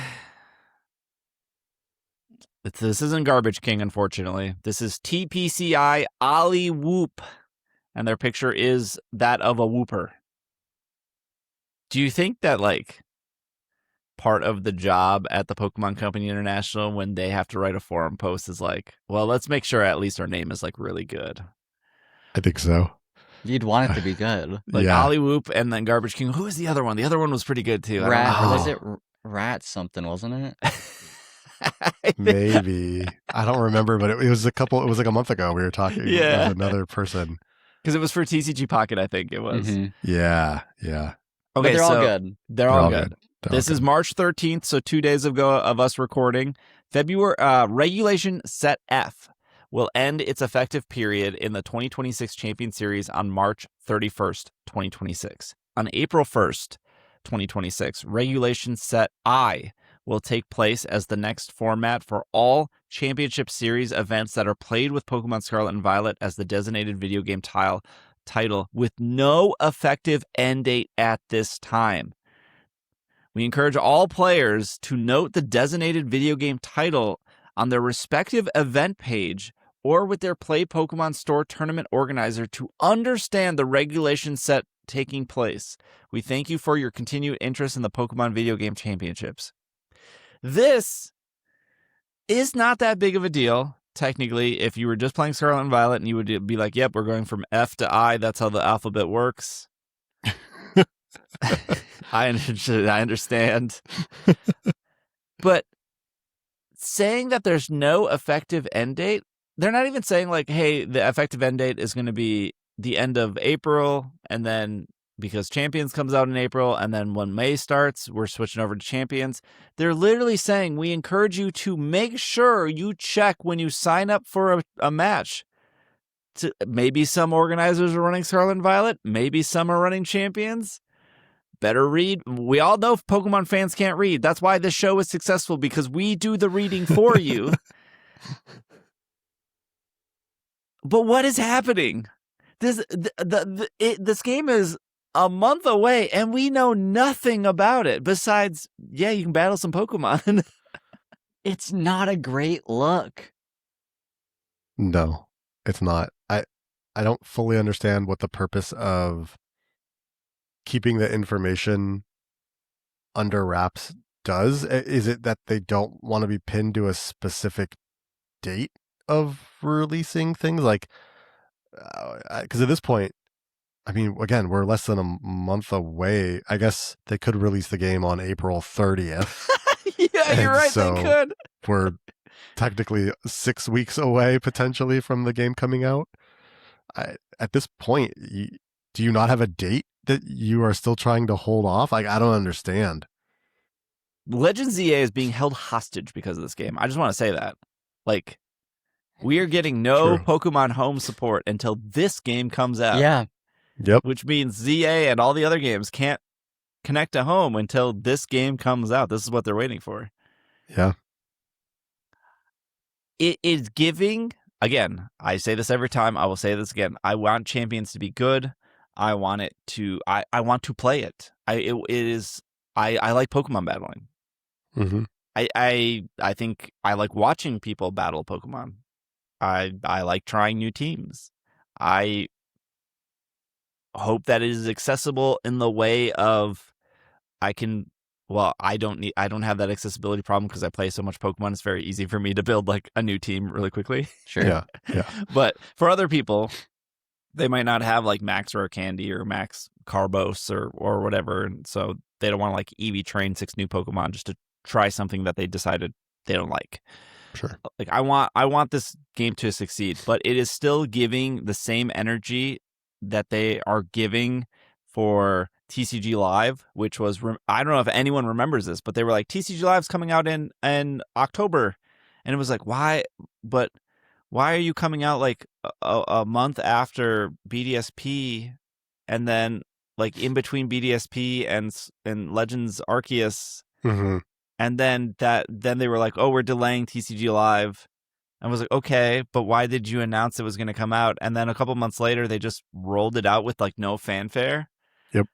this isn't Garbage King, unfortunately. This is TPCI Ollie Whoop, and their picture is that of a whooper. Do you think that, like, part of the job at the Pokemon Company International when they have to write a forum post is like, well, let's make sure at least our name is, like, really good? I think so. You'd want it to be good. Like, Ollie Whoop and then Garbage King. Who was the other one? The other one was pretty good, too. Was it Rat something, wasn't it? Maybe. I don't remember, but it was like a month ago we were talking with another person. Because it was for TCG Pocket, I think it was. Mm-hmm. Yeah. Okay, but they're all good. They're all good. This is March 13th, so 2 days ago of us recording. February Regulation Set F will end its effective period in the 2026 Champion Series on March 31st, 2026. On April 1st, 2026, Regulation Set I will take place as the next format for all Championship Series events that are played with Pokemon Scarlet and Violet as the designated video game title with no effective end date at this time. We encourage all players to note the designated video game title on their respective event page or with their Play Pokemon Store tournament organizer to understand the regulation set taking place. We thank you for your continued interest in the Pokemon video game championships. This is not that big of a deal, technically. If you were just playing Scarlet and Violet and you would be like, yep, we're going from F to I, that's how the alphabet works. I understand. But saying that there's no effective end date, they're not even saying like, hey, the effective end date is going to be the end of April, and then because Champions comes out in April, and then when May starts, we're switching over to Champions. They're literally saying we encourage you to make sure you check when you sign up for a match. maybe some organizers are running Scarlet and Violet. Maybe some are running Champions. Better read. We all know Pokemon fans can't read. That's why this show is successful, because we do the reading for you. But what is happening? This game is a month away, and we know nothing about it besides, yeah, you can battle some Pokemon. It's not a great look. No, it's not. I don't fully understand what the purpose of keeping the information under wraps does. Is it that they don't want to be pinned to a specific date of releasing things? Like, because at this point, I mean, again, we're less than a month away. I guess they could release the game on April 30th. Yeah, you're right. So they could. We're technically 6 weeks away potentially from the game coming out. At this point, do you not have a date that you are still trying to hold off? Like, I don't understand. Legends EA is being held hostage because of this game. I just want to say that. Like, we are getting no True. Pokemon home support until this game comes out. Yeah. Yep. Which means ZA and all the other games can't connect to home until this game comes out. This is what they're waiting for. Yeah. It is giving, again, I say this every time, I will say this again. I want Champions to be good. I want it to, I want to play it. I like Pokemon battling. Mm-hmm. I think I like watching people battle Pokemon. I like trying new teams. I hope that it is accessible in the way of I don't have that accessibility problem because I play so much Pokemon. It's very easy for me to build like a new team really quickly. Sure. Yeah. But for other people, they might not have like Max Rare Candy or Max Carbos or whatever, and so they don't want to like EV train 6 new Pokemon just to try something that they decided they don't like. Sure. Like I want this game to succeed, but it is still giving the same energy that they are giving for TCG Live, which was I don't know if anyone remembers this, but they were like TCG Live's coming out in October, and it was like why are you coming out like a month after BDSP, and then like in between BDSP and Legends Arceus, Mm-hmm. and then they were like, oh, we're delaying TCG Live. I was like, okay, but why did you announce it was going to come out? And then a couple months later, they just rolled it out with like no fanfare. Yep.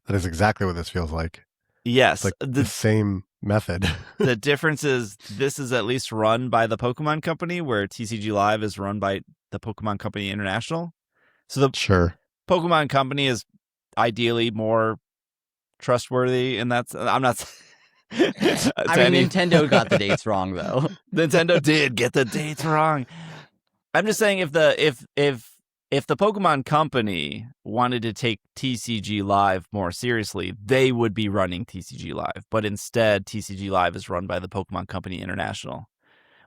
That is exactly what this feels like. Yes. It's like the same method. The difference is this is at least run by the Pokemon Company, where TCG Live is run by the Pokemon Company International. So the Sure. Pokemon Company is ideally more trustworthy, and that's I'm not. Nintendo got the dates wrong though. Nintendo did get the dates wrong. I'm just saying if the Pokemon Company wanted to take TCG Live more seriously, they would be running TCG Live. But instead, TCG Live is run by the Pokemon Company International,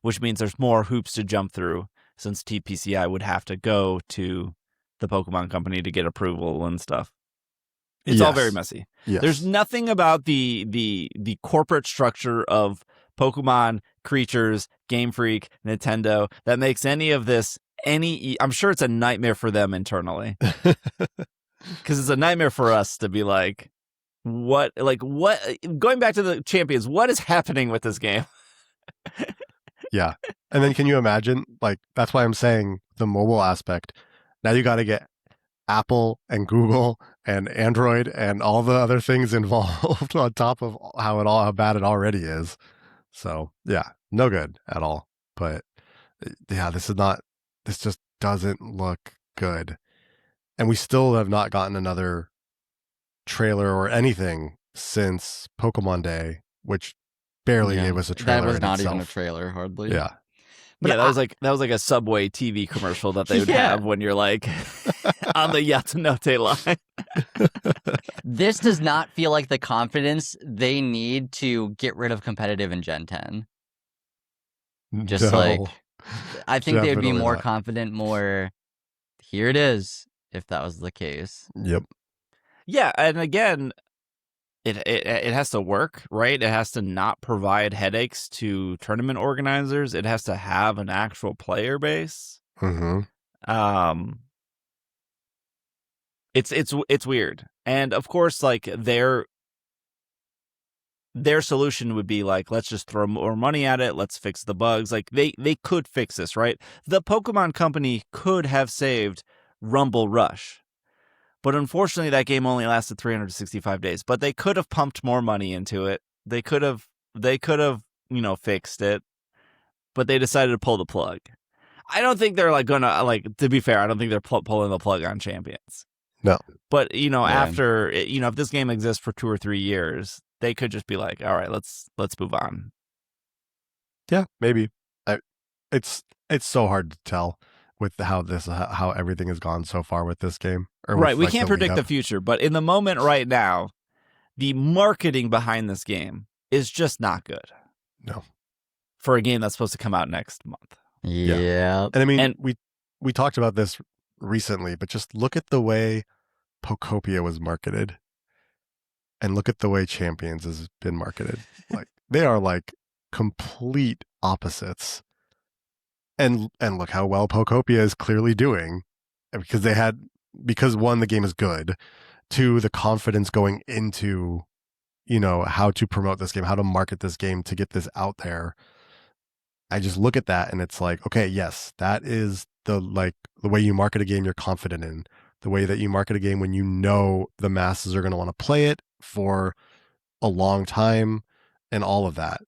which means there's more hoops to jump through, since TPCI would have to go to the Pokemon Company to get approval and stuff. It's all very messy. Yes. There's nothing about the corporate structure of Pokemon, creatures, Game Freak, Nintendo that makes any of this I'm sure it's a nightmare for them internally. Because it's a nightmare for us to be like, what, going back to the Champions, what is happening with this game? Yeah. And then can you imagine, like, that's why I'm saying the mobile aspect. Now you got to get Apple and Google and Android and all the other things involved on top of how bad it already is. So yeah, no good at all. But yeah, this just doesn't look good. And we still have not gotten another trailer or anything since Pokemon Day, which barely gave us a trailer. That was in not itself. even a trailer, hardly. Yeah. But that was like a Subway TV commercial that they would have when you're like on the Yatsunote line. This does not feel like the confidence they need to get rid of competitive in Gen 10. Just like, I think they would be more confident, more, here it is, if that was the case. Yep. Yeah, and again, it has to work, right? It has to not provide headaches to tournament organizers. It has to have an actual player base. Mm-hmm. It's weird. And of course, like their solution would be like, let's just throw more money at it, let's fix the bugs. Like they could fix this, right? The Pokemon Company could have saved Rumble Rush. But unfortunately that game only lasted 365 days. But they could have pumped more money into it. They could have fixed it. But they decided to pull the plug. I don't think they're like gonna, like, to be fair, I don't think they're pulling the plug on Champions. No. But after if this game exists for 2 or 3 years, they could just be like, all right, let's move on. Yeah, maybe. It's so hard to tell with how everything has gone so far with this game. Right, we can't predict the future, but in the moment right now, the marketing behind this game is just not good. No. For a game that's supposed to come out next month. Yeah. And I mean, we talked about this recently, but just look at the way Pokopia was marketed and look at the way Champions has been marketed. Like they are like complete opposites. And look how well Pokopia is clearly doing because one, the game is good, two, the confidence going into, how to promote this game, how to market this game to get this out there. I just look at that and it's like, okay, yes, that is the way you market a game you're confident in, the way that you market a game when you know the masses are going to want to play it for a long time and all of that.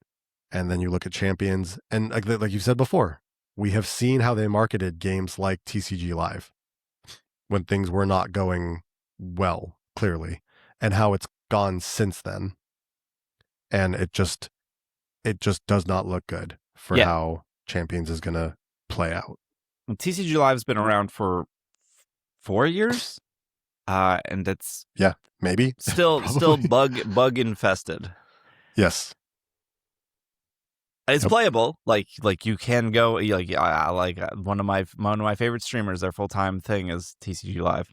And then you look at Champions and like you said before, we have seen how they marketed games like TCG Live when things were not going well, clearly, and how it's gone since then. And it just does not look good for how Champions is going to play out. Well, TCG Live's been around for 4 years, and it's maybe still bug infested. Yes, it's playable. Like you can go. One of my favorite streamers. Their full-time thing is TCG Live.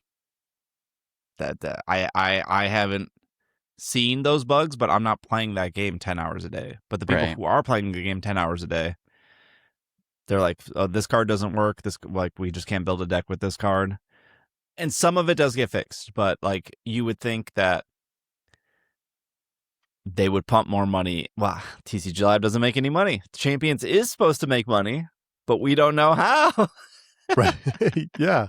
That I haven't seen those bugs, but I'm not playing that game 10 hours a day. But the people who are playing the game 10 hours a day, they're like, oh, this card doesn't work. We just can't build a deck with this card. And some of it does get fixed, but like you would think that they would pump more money. Wow, TCG Live doesn't make any money. Champions is supposed to make money, but we don't know how. Right. Yeah.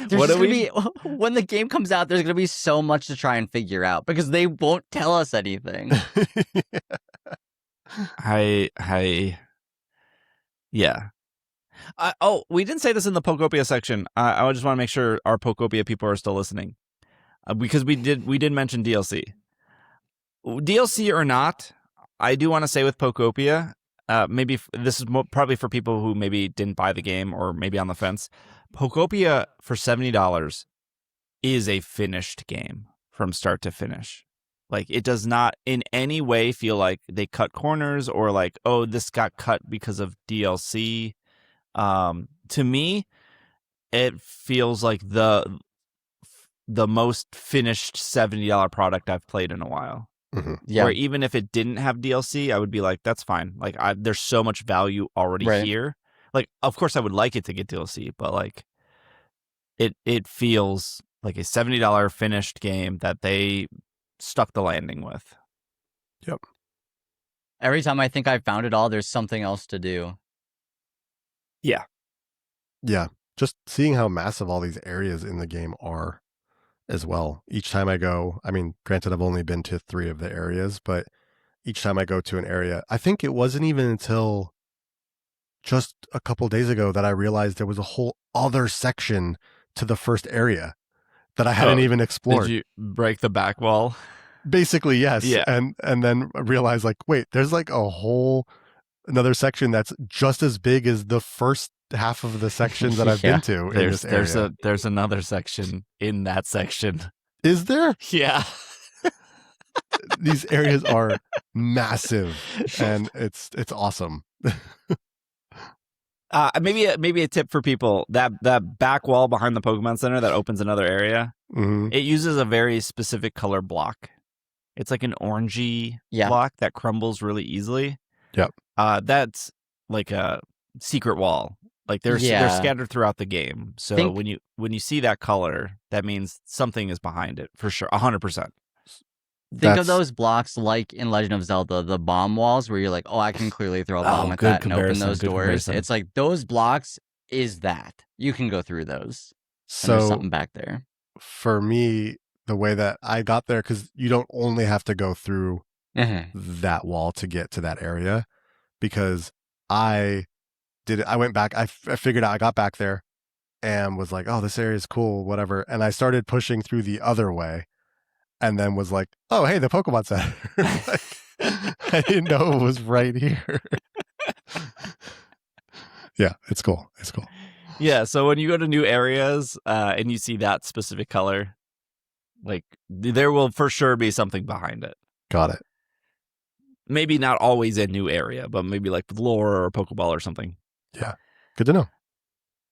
When the game comes out, there's gonna be so much to try and figure out because they won't tell us anything. Yeah. We didn't say this in the Pokopia section. I just want to make sure our Pokopia people are still listening, because we did mention DLC. DLC or not, I do want to say with Pokopia, maybe this is probably for people who maybe didn't buy the game or maybe on the fence. Pokopia for $70 is a finished game from start to finish. Like, it does not in any way feel like they cut corners or like, oh, this got cut because of DLC. To me, it feels like the most finished $70 product I've played in a while. Mm-hmm. Yeah. Where even if it didn't have DLC, I would be like, that's fine. Like, there's so much value already here. Like, of course, I would like it to get DLC, but like, it feels like a $70 finished game that they stuck the landing with. Yep. Every time I think I've found it all, there's something else to do. Yeah. Yeah. Just seeing how massive all these areas in the game are as well. Each time I go, I mean, granted, I've only been to 3 of the areas, but each time I go to an area, I think it wasn't even until just a couple days ago that I realized there was a whole other section to the first area that I hadn't even explored. Did you break the back wall? Basically, yes. Yeah. And then realize like, wait, there's like another section that's just as big as the first half of the section that I've been to in this area. There's another section in that section. Is there? Yeah. These areas are massive and it's awesome. Maybe a tip for people, that back wall behind the Pokemon Center that opens another area, Mm-hmm. it uses a very specific color block. It's like an orangey block that crumbles really easily. Yep. That's like a secret wall. Like they're Yeah. scattered throughout the game. So Think- when you see that color, that means something is behind it for sure, 100%. Think of those blocks like in Legend of Zelda, the bomb walls, where you're like, oh, I can clearly throw a bomb at good that and open comparison, those good doors. comparison. It's like those blocks is that. You can go through those. And there's So something back there. for me, the way that I got there, because you don't only have to go through that wall to get to that area, because I went back, I figured out, I got back there and was like, oh, this area is cool, whatever. And I started pushing through the other way and then was like, oh, hey, the Pokemon Center. Like, I didn't know it was right here. Yeah, it's cool. It's cool. Yeah, so when you go to new areas and you see that specific color, like there will for sure be something behind it. Got it. Maybe not always a new area, but maybe like lore or Pokeball or something. Yeah, good to know.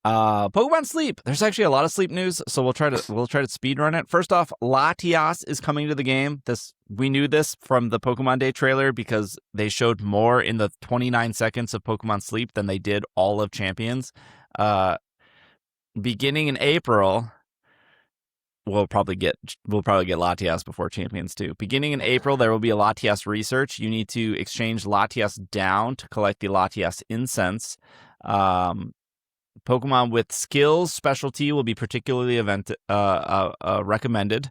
Pokemon Sleep. There's actually a lot of sleep news, so we'll try to speed run it. First off, Latias is coming to the game. We knew this from the Pokemon Day trailer because they showed more in the 29 seconds of Pokemon Sleep than they did all of Champions. Beginning in April, we'll probably get Latias before Champions too. Beginning in April, there will be a Latias research. You need to exchange Latias down to collect the Latias incense. Pokemon with skills specialty will be particularly recommended.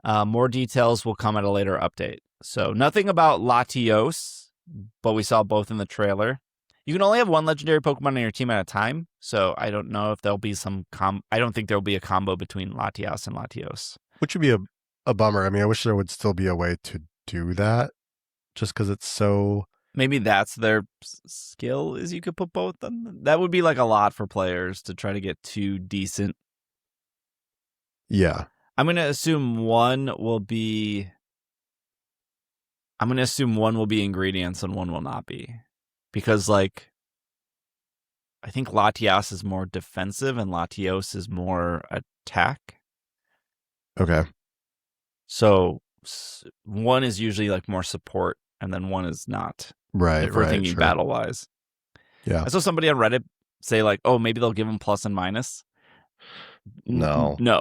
More details will come at a later update. So nothing about Latios, but we saw both in the trailer. You can only have one legendary Pokemon on your team at a time, so I don't know if there'll be I don't think there'll be a combo between Latias and Latios. Which would be a bummer. I mean, I wish there would still be a way to do that, just because it's so... Maybe that's their skill, is you could put both of them. That would be like a lot for players to try to get two decent. Yeah. I'm going to assume one will be ingredients and one will not be. Because, like, I think Latias is more defensive and Latios is more attack. Okay. So one is usually, like, more support and then one is not. Right, if we're thinking battle-wise. Yeah. I saw somebody on Reddit say, like, oh, maybe they'll give them plus and minus. No. No.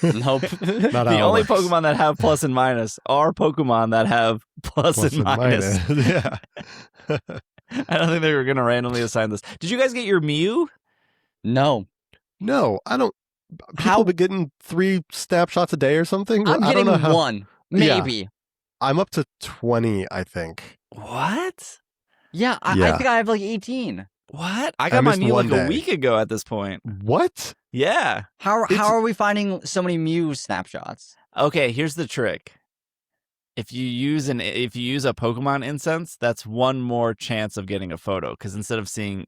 Nope. The only Pokemon that have plus and minus are Pokemon that have plus and minus. Yeah. I don't think they were going to randomly assign this. Did you guys get your Mew? No. No, I don't. People be getting 3 snapshots a day or something? I'm I getting don't know one. Maybe. Yeah. I'm up to 20, I think. What? Yeah, I think I have like 18. What? I got my Mew like a week ago at this point. What? Yeah. How are we finding so many Mew snapshots? Okay, here's the trick. If you use a Pokemon incense, that's one more chance of getting a photo. Because instead of seeing,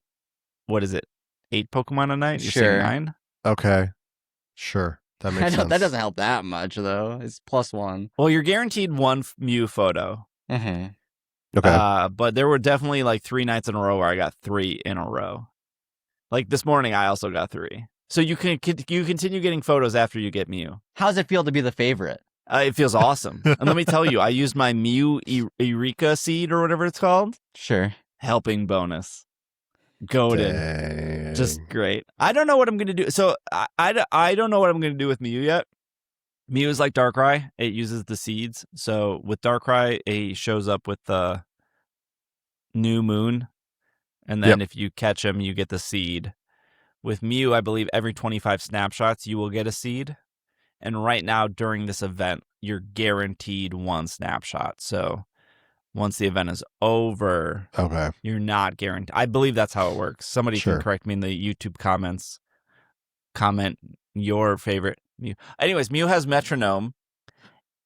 what is it, 8 Pokemon a night, you're seeing 9. Okay, sure, that makes sense. That doesn't help that much though. It's +1. Well, you're guaranteed 1 Mew photo. Mm-hmm. Okay, but there were definitely like 3 nights in a row where I got 3 in a row. Like this morning, I also got 3. So you continue getting photos after you get Mew. How does it feel to be the favorite? It feels awesome. And let me tell you, I used my Mew Eureka seed or whatever it's called. Sure. Helping bonus. Goated. Dang. Just great. I don't know what I'm going to do. So I don't know what I'm going to do with Mew yet. Mew is like Darkrai. It uses the seeds. So with Darkrai, it shows up with the new moon. And then if you catch him, you get the seed. With Mew, I believe every 25 snapshots, you will get a seed. And right now, during this event, you're guaranteed 1 snapshot. So once the event is over, you're not guaranteed. I believe that's how it works. Somebody can correct me in the YouTube comments. Comment your favorite Mew. Anyways, Mew has Metronome,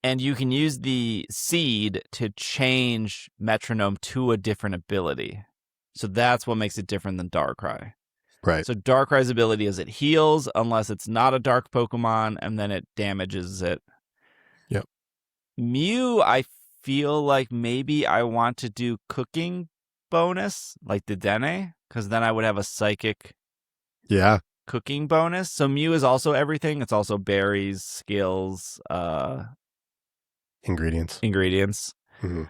and you can use the seed to change Metronome to a different ability. So that's what makes it different than Darkrai. Right. So Darkrai's ability is it heals unless it's not a dark Pokemon, and then it damages it. Yep. Mew, I feel like maybe I want to do cooking bonus, like the Dene, because then I would have a psychic cooking bonus. So Mew is also everything. It's also berries, skills, ingredients. Mm-hmm.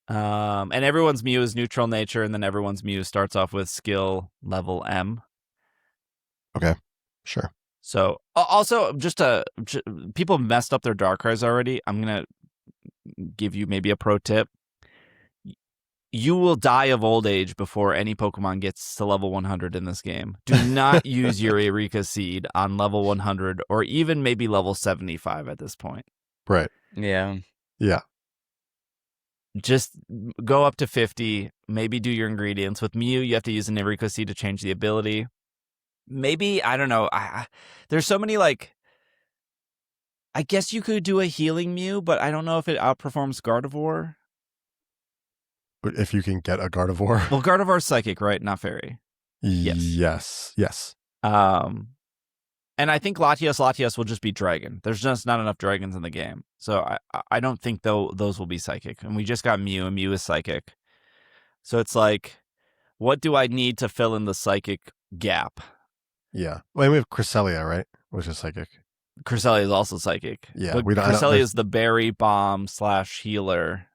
And everyone's Mew is neutral nature, and then everyone's Mew starts off with skill level M. Okay, sure. So also, people messed up their Darkrai's already. I'm gonna give you maybe a pro tip. You will die of old age before any Pokemon gets to level 100 in this game. Do not use your Eureka Seed on level 100 or even maybe level 75 at this point. Right. Yeah. Yeah. Just go up to 50, maybe do your ingredients. With Mew, you have to use an Eureka Seed to change the ability. Maybe, I don't know. There's so many, like, I guess you could do a healing Mew, but I don't know if it outperforms Gardevoir. If you can get a Gardevoir. Well, Gardevoir's psychic, right? Not fairy. Yes. And I think Latias will just be dragon. There's just not enough dragons in the game. So I don't think those will be psychic. And we just got Mew, and Mew is psychic. So it's like, what do I need to fill in the psychic gap? Yeah. Well, we have Cresselia, right? Which is psychic. Cresselia is also psychic. Yeah. But Cresselia is the berry bomb / healer.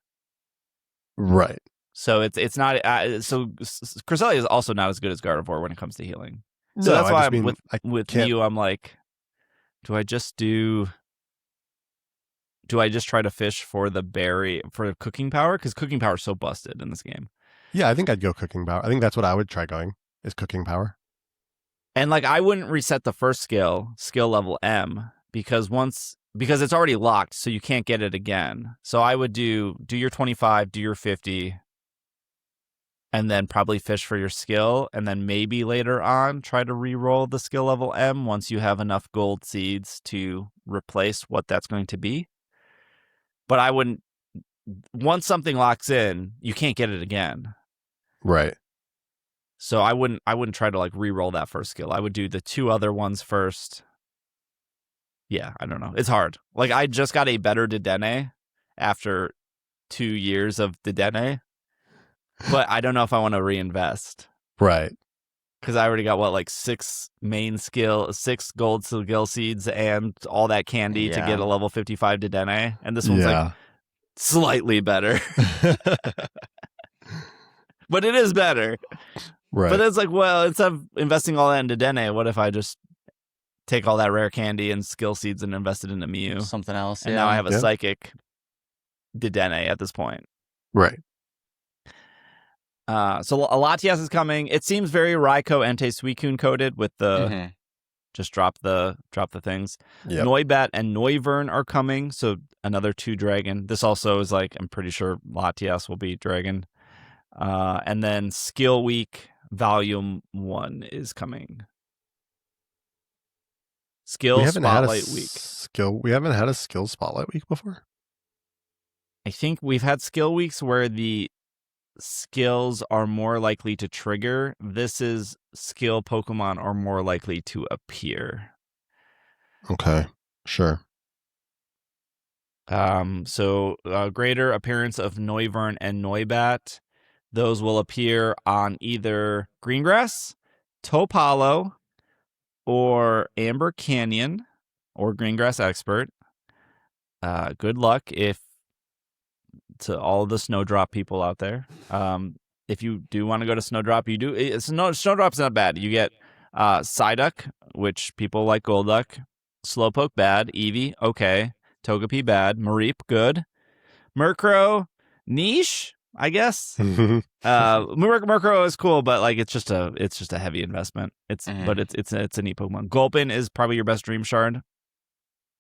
Right. So it's not. So Cresselia is also not as good as Gardevoir when it comes to healing. So that's why with Mew, I'm like, do I just try to fish for the berry for cooking power? Because cooking power is so busted in this game. Yeah, I think I'd go cooking power. I think that's what I would try going, is cooking power. And like, I wouldn't reset the first skill level M, because it's already locked, so you can't get it again. So I would do your 25, do your 50, and then probably fish for your skill, and then maybe later on try to re-roll the skill level M once you have enough gold seeds to replace what that's going to be. But I wouldn't. Once something locks in, you can't get it again. Right. So I wouldn't try to like re-roll that first skill. I would do the 2 other ones first. Yeah, I don't know. It's hard. Like, I just got a better Dedenne after 2 years of Dedenne, but I don't know if I want to reinvest. Right. Because I already got, 6 6 gold skill seeds and all that candy to get a level 55 Dedenne. And this one's like slightly better. But it is better. Right. But it's like, well, instead of investing all that in Dedenne, what if I just take all that rare candy and skill seeds and invest it into Mew? Something else. And now I have a psychic Dedenne at this point. Right. So a Latias is coming. It seems very Raikou Entei Suicune coded with the just drop the things. Yep. Noibat and Noivern are coming, so another 2 dragon. This also is like, I'm pretty sure Latias will be dragon. And then Skill Week Volume 1 is coming. Skill Spotlight Week. We haven't had a Skill Spotlight Week before? I think we've had skill weeks where the skills are more likely to trigger. This is skill Pokemon are more likely to appear. Okay, sure. So greater appearance of Noivern and Noibat. Those will appear on either Greengrass, Taupe, or Amber Canyon, or Greengrass Expert. Good luck to all the Snowdrop people out there. If you do want to go to Snowdrop, you do. Snowdrop's not bad. You get Psyduck, which people like Golduck. Slowpoke, bad. Eevee, okay. Togepi, bad. Mareep, good. Murkrow, niche, I guess. Murkrow is cool, but like it's just a heavy investment. But it's a neat Pokemon. Gulpin is probably your best Dream Shard.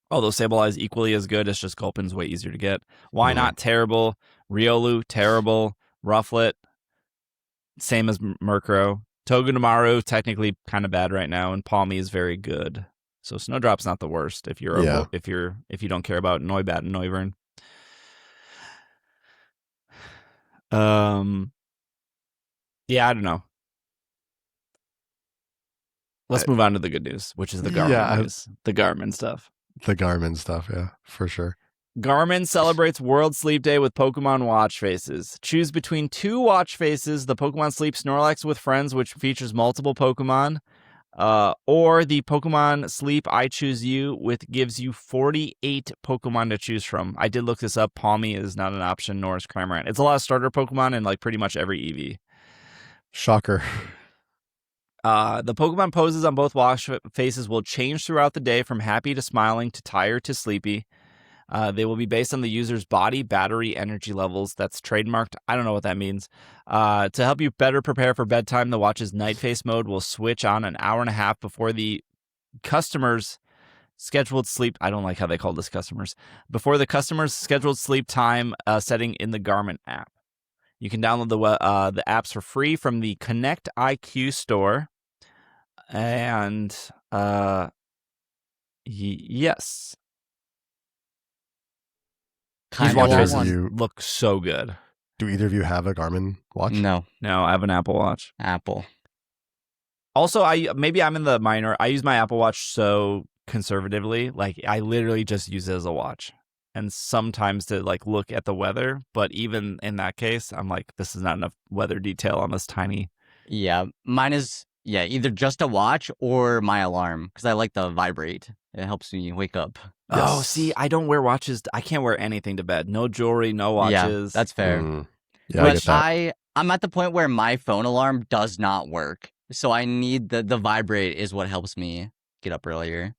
Although Sableye is equally as good, it's just Gulpin's way easier to get. Why not? Terrible. Riolu, terrible. Rufflet, same as Murkrow. Togedemaru, technically kind of bad right now, and Palmy is very good. So Snowdrop's not the worst if you don't care about Noibat and Noivern. Yeah, I don't know. Let's move on to the good news, which is the Garmin news. The Garmin stuff. The Garmin stuff, yeah, for sure. Garmin celebrates World Sleep Day with Pokemon Watch Faces. Choose between 2 watch faces, the Pokemon Sleep Snorlax with Friends, which features multiple Pokemon, Or the Pokemon Sleep I Choose You, gives you 48 Pokemon to choose from. I did look this up. Palmy is not an option, nor is Cramorant. It's a lot of starter Pokemon in like pretty much every EV. Shocker. The Pokemon poses on both watch faces will change throughout the day from happy to smiling to tired to sleepy. They will be based on the user's body, battery, energy levels. That's trademarked. I don't know what that means. To help you better prepare for bedtime, the watch's night face mode will switch on an hour and a half before the customer's scheduled sleep. I don't like how they call this customers. Before the customer's scheduled sleep time setting in the Garmin app. You can download the apps for free from the Connect IQ store. And yes. These watch faces look so good. Do either of you have a Garmin watch? No, I have an Apple Watch. Apple. Also, maybe I'm in the minor. I use my Apple Watch so conservatively. Like, I literally just use it as a watch. And sometimes to like look at the weather. But even in that case, I'm like, this is not enough weather detail on this tiny. Yeah, mine is either just a watch or my alarm because I like the vibrate. It helps me wake up. Yes. Oh, see, I don't wear watches. I can't wear anything to bed. No jewelry, no watches. Yeah, that's fair. Yeah, but I get that. I'm at the point where my phone alarm does not work. So I need the vibrate is what helps me get up earlier.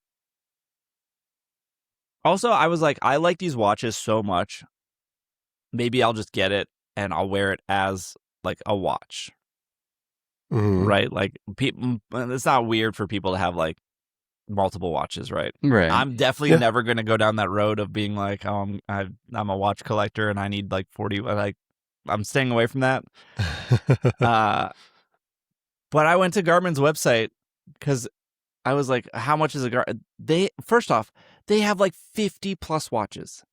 Also, I was like, I like these watches so much. Maybe I'll just get it and I'll wear it as like a watch. Right? Like, it's not weird for people to have like multiple watches, right? Right. I'm definitely never going to go down that road of being like, oh, I'm a watch collector and I need like 40. Like, I'm staying away from that. But I went to Garmin's website because I was like, how much is a Garmin? First off, they have like 50 plus watches.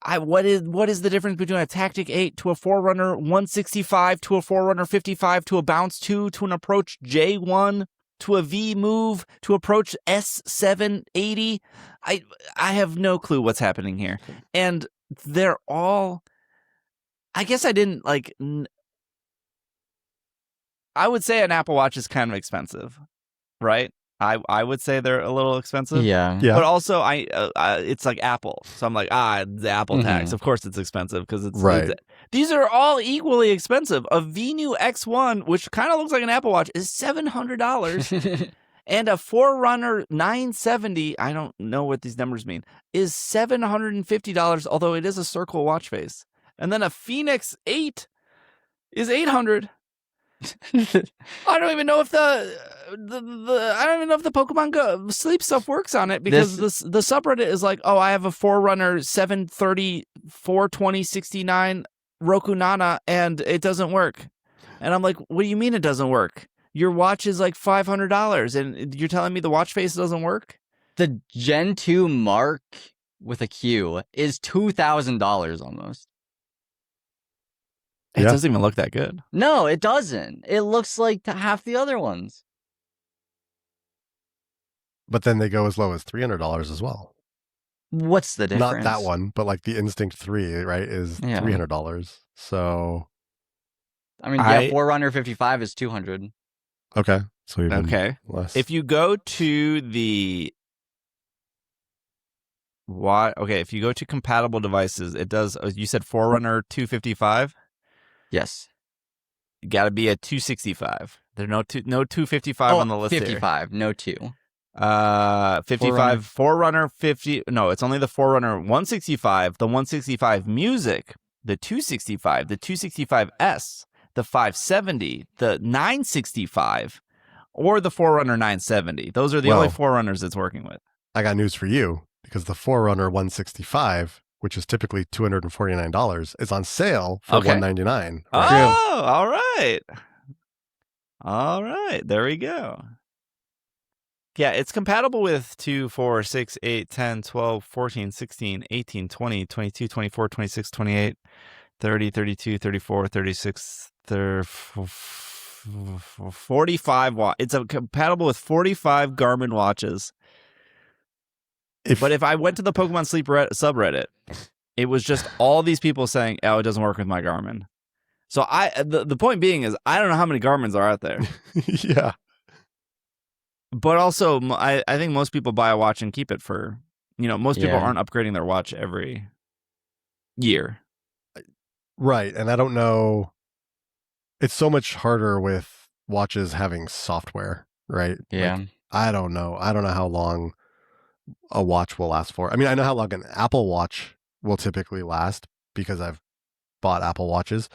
What is the difference between a Tactic 8 to a Forerunner 165 to a Forerunner 55 to a Bounce 2 to an Approach J1 to a V Move to Approach S780? I have no clue what's happening here. And they're all, I guess I didn't like, I would say an Apple Watch is kind of expensive, right? I would say they're a little expensive. Yeah. But also, it's like Apple. So I'm like, the Apple tax. Of course it's expensive because it's... Right. These are all equally expensive. A Venu X1, which kind of looks like an Apple Watch, is $700. And a Forerunner 970, I don't know what these numbers mean, is $750, although it is a circle watch face. And then a Phoenix 8 is $800. I don't even know if the Pokemon Sleep stuff works on it because the subreddit is like, oh, I have a Forerunner 730 420 69 Roku Nana and it doesn't work. And I'm like, what do you mean it doesn't work? Your watch is like $500 and you're telling me the watch face doesn't work? The Gen 2 Mark with a Q is $2,000 almost. It doesn't even look that good. No, it doesn't. It looks like half the other ones. But then they go as low as $300 as well. What's the difference? Not that one, but like the Instinct 3, right, is $300. So, I mean, Forerunner 55 is $200. Okay, so even less. If you go to if you go to compatible devices, it does. You said Forerunner 255. Yes. Got to be a 265. There's no 255 on the list 55, here. No 2. 55 Forerunner 50. No, it's only the Forerunner 165, the 165 Music, the 265, the 265S, the 570, the 965, or the Forerunner 970. Those are the only Forerunners it's working with. I got news for you because the Forerunner 165, which is typically $249, is on sale for $199. Oh, all right. All right. There we go. Yeah, it's compatible with 2, 4, 6, 8, 10, 12, 14, 16, 18, 20, 22, 24, 26, 28, 30, 32, 34, 36, 45 watts. It's compatible with 45 Garmin watches. But if I went to the Pokemon Sleep subreddit, it was just all these people saying, oh, it doesn't work with my Garmin. So the point being is, I don't know how many Garmins are out there. Yeah. But also, I think most people buy a watch and keep it for, most people aren't upgrading their watch every year. Right. And I don't know. It's so much harder with watches having software, right? Yeah. Like, I don't know. I don't know how long a watch will last for. I mean, I know how long an Apple Watch will typically last because I've bought Apple Watches,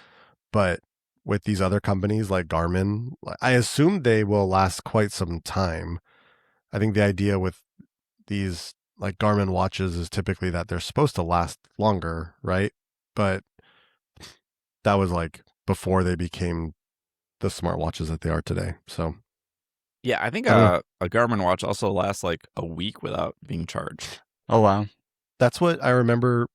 but with these other companies like Garmin, I assume they will last quite some time. I think the idea with these like Garmin watches is typically that they're supposed to last longer, right? But that was like before they became the smartwatches that they are today. So Yeah, I think I don't know. a Garmin watch also lasts like a week without being charged. Oh, wow. That's what I remember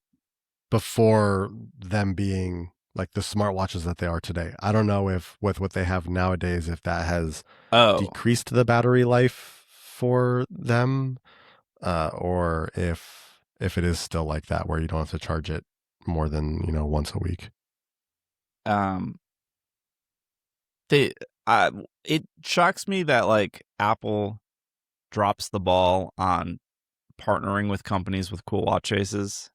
before them being like the smartwatches that they are today. I don't know if with what they have nowadays, if that has decreased the battery life for them, or if it is still like that where you don't have to charge it more than once a week. It shocks me that like Apple drops the ball on partnering with companies with cool watch faces.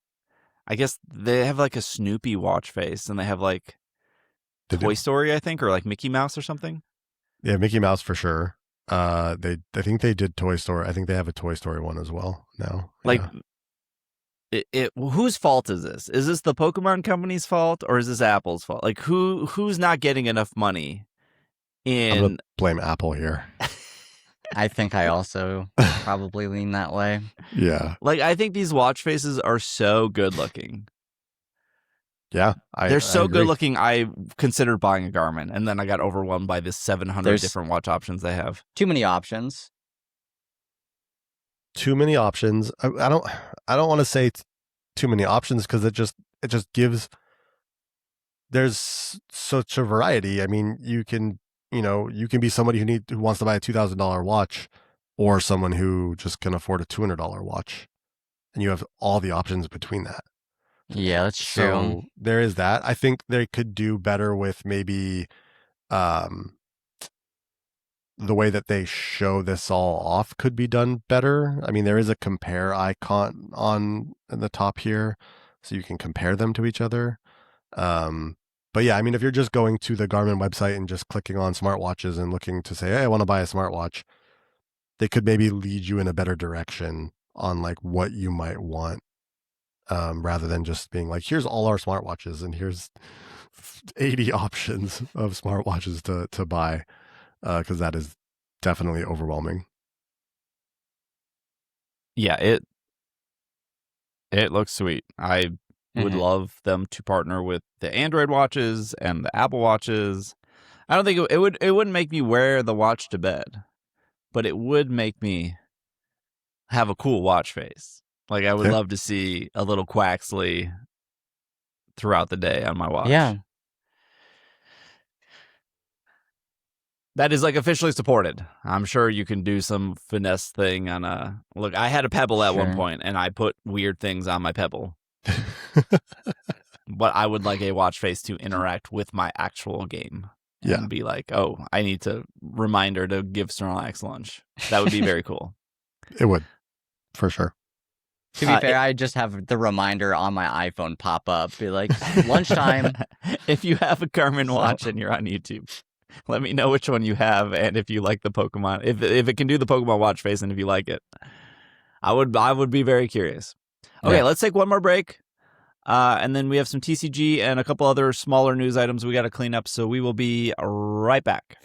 I guess they have like a Snoopy watch face, and they have like Toy Story, I think, or like Mickey Mouse or something. Yeah, Mickey Mouse for sure. I think they did Toy Story. I think they have a Toy Story one as well now. Like, whose fault is this? Is this the Pokemon company's fault, or is this Apple's fault? Like, who's not getting enough money? I'm gonna blame Apple here. I think I also probably lean that way. Yeah. Like, I think these watch faces are so good looking. Yeah. They're so good looking, I considered buying a Garmin, and then I got overwhelmed by the 700 different watch options they have. Too many options. Too many options. I don't want to say too many options because it just gives, there's such a variety. I mean, you can be somebody who wants to buy a $2,000 watch, or someone who just can afford a $200 watch, and you have all the options between that. Yeah, that's true. So there is that. I think they could do better with maybe the way that they show this all off could be done better. I mean, there is a compare icon on the top here, so you can compare them to each other. But yeah, I mean, if you're just going to the Garmin website and just clicking on smartwatches and looking to say, hey, I want to buy a smartwatch, they could maybe lead you in a better direction on like what you might want, rather than just being like, here's all our smartwatches and here's 80 options of smartwatches to buy, because that is definitely overwhelming. Yeah, it looks sweet. I would love them to partner with the Android watches and the Apple watches. I don't think it wouldn't make me wear the watch to bed, but it would make me have a cool watch face. Like, I would love to see a little Quaxley throughout the day on my watch. Yeah. That is like officially supported. I'm sure you can do some finesse thing on a look. I had a Pebble at one point, and I put weird things on my Pebble. But I would like a watch face to interact with my actual game. And be like, oh, I need to reminder to give Snorlax lunch. That would be very cool. It would, for sure. To be fair, I just have the reminder on my iPhone pop up, be like, lunchtime. If you have a Garmin watch and you're on YouTube, let me know which one you have, and if you like the Pokemon, if it can do the Pokemon watch face, and if you like it, I would be very curious. Okay, let's take one more break, and then we have some TCG and a couple other smaller news items we got to clean up. So we will be right back.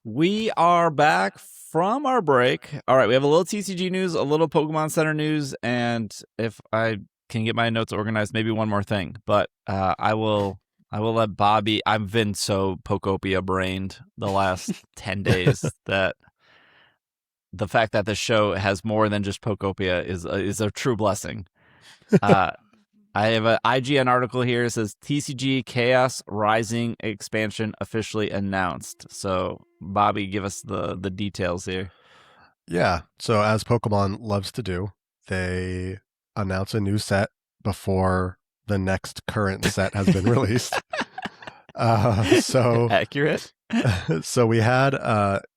We are back from our break. All right, we have a little TCG news, a little Pokemon Center news, and if I can get my notes organized, maybe one more thing. But I will let Bobby. I've been so Pokopia brained the last 10 days that the fact that this show has more than just Pokopia is a true blessing. I have an IGN article here. It says TCG Chaos Rising expansion officially announced. So, Bobby, give us the details here. Yeah. So, as Pokemon loves to do, they announce a new set before the next current set has been released. So accurate. So we had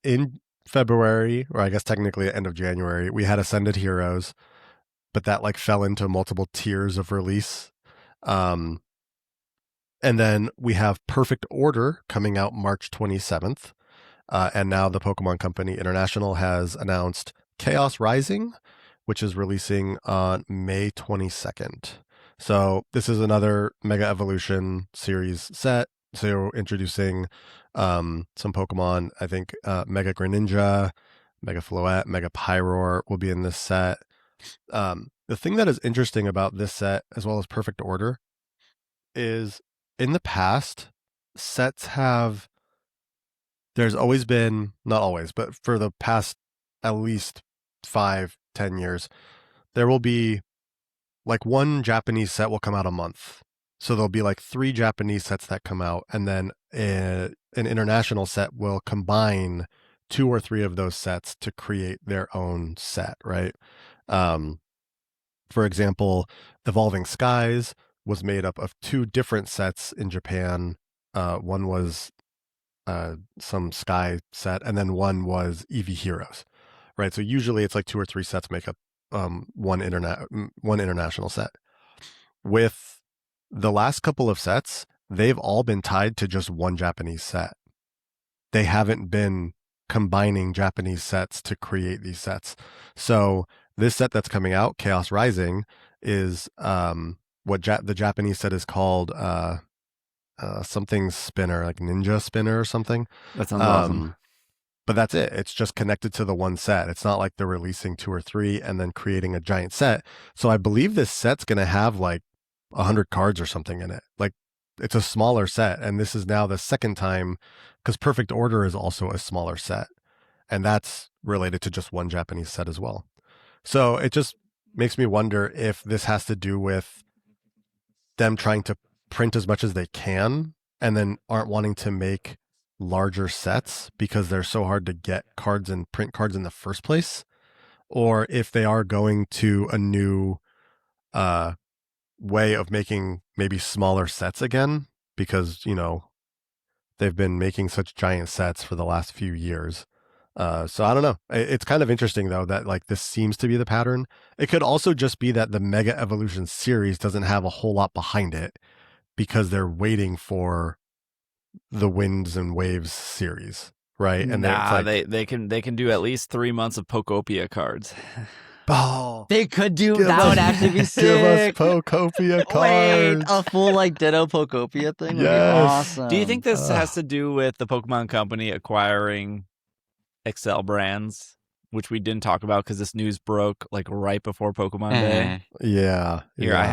in February, or I guess technically end of January, we had Ascended Heroes, but that like fell into multiple tiers of release. And then we have Perfect Order coming out March 27th. And now the Pokemon Company International has announced Chaos Rising, which is releasing on May 22nd. So this is another Mega Evolution series set. So introducing some Pokemon. I think Mega Greninja, Mega Floette, Mega Pyroar will be in this set. The thing that is interesting about this set, as well as Perfect Order, is in the past, sets have, there's always been, not always, but for the past at least 5-10 years, there will be like one Japanese set will come out a month. So there'll be like 3 Japanese sets that come out, and then an international set will combine 2 or 3 of those sets to create their own set, right? For example, Evolving Skies was made up of 2 different sets in Japan. One was some Sky set, and then one was Eevee Heroes, right? So usually it's like 2 or 3 sets make up one international set. With the last couple of sets, they've all been tied to just one Japanese set. They haven't been combining Japanese sets to create these sets. So this set that's coming out, Chaos Rising, is what the Japanese set is called something spinner, like Ninja Spinner or something. That sounds awesome. But that's it. It's just connected to the one set. It's not like they're releasing 2 or 3 and then creating a giant set. So I believe this set's going to have like 100 cards or something in it. Like it's a smaller set. And this is now the second time, because Perfect Order is also a smaller set. And that's related to just one Japanese set as well. So it just makes me wonder if this has to do with them trying to print as much as they can and then aren't wanting to make larger sets because they're so hard to get cards and print cards in the first place, or if they are going to a new way of making maybe smaller sets again, because they've been making such giant sets for the last few years. So I don't know. It's kind of interesting though that like this seems to be the pattern. It could also just be that the Mega Evolution series doesn't have a whole lot behind it because they're waiting for the Winds and Waves series, right? And they can do at least 3 months of Pokopia cards. Oh, They could do that. Would actually be sick. Give us Pokopia cards. Wait, a full like Ditto Pokopia thing would be Yes. awesome. Do you think this has to do with the Pokemon Company acquiring Excel brands, which we didn't talk about because this news broke like right before Pokemon Day? Yeah. Here, I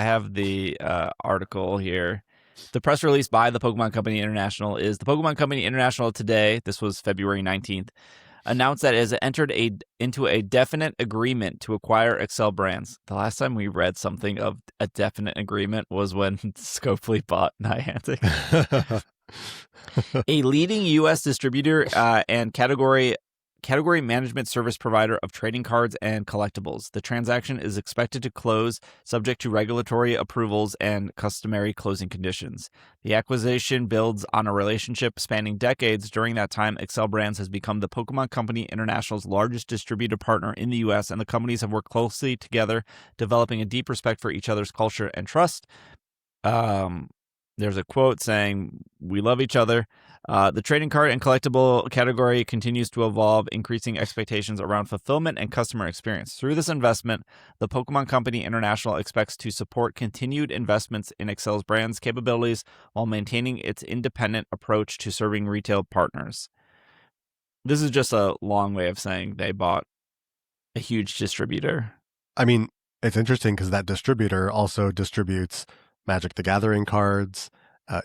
have the article here. The press release by the Pokemon Company International is the Pokemon Company International today, this was February 19th, announced that it has entered into a definite agreement to acquire Excel brands. The last time we read something of a definite agreement was when Scopely bought Niantic. A leading U.S. distributor and category management service provider of trading cards and collectibles. The transaction is expected to close subject to regulatory approvals and customary closing conditions. The acquisition builds on a relationship spanning decades. During that time, Excel Brands has become the Pokemon Company International's largest distributor partner in the U.S., and the companies have worked closely together, developing a deep respect for each other's culture and trust. There's a quote saying, "We love each other." The trading card and collectible category continues to evolve, increasing expectations around fulfillment and customer experience. Through this investment, the Pokemon Company International expects to support continued investments in Excel's brand's capabilities while maintaining its independent approach to serving retail partners. This is just a long way of saying they bought a huge distributor. I mean, it's interesting because that distributor also distributes Magic the Gathering cards,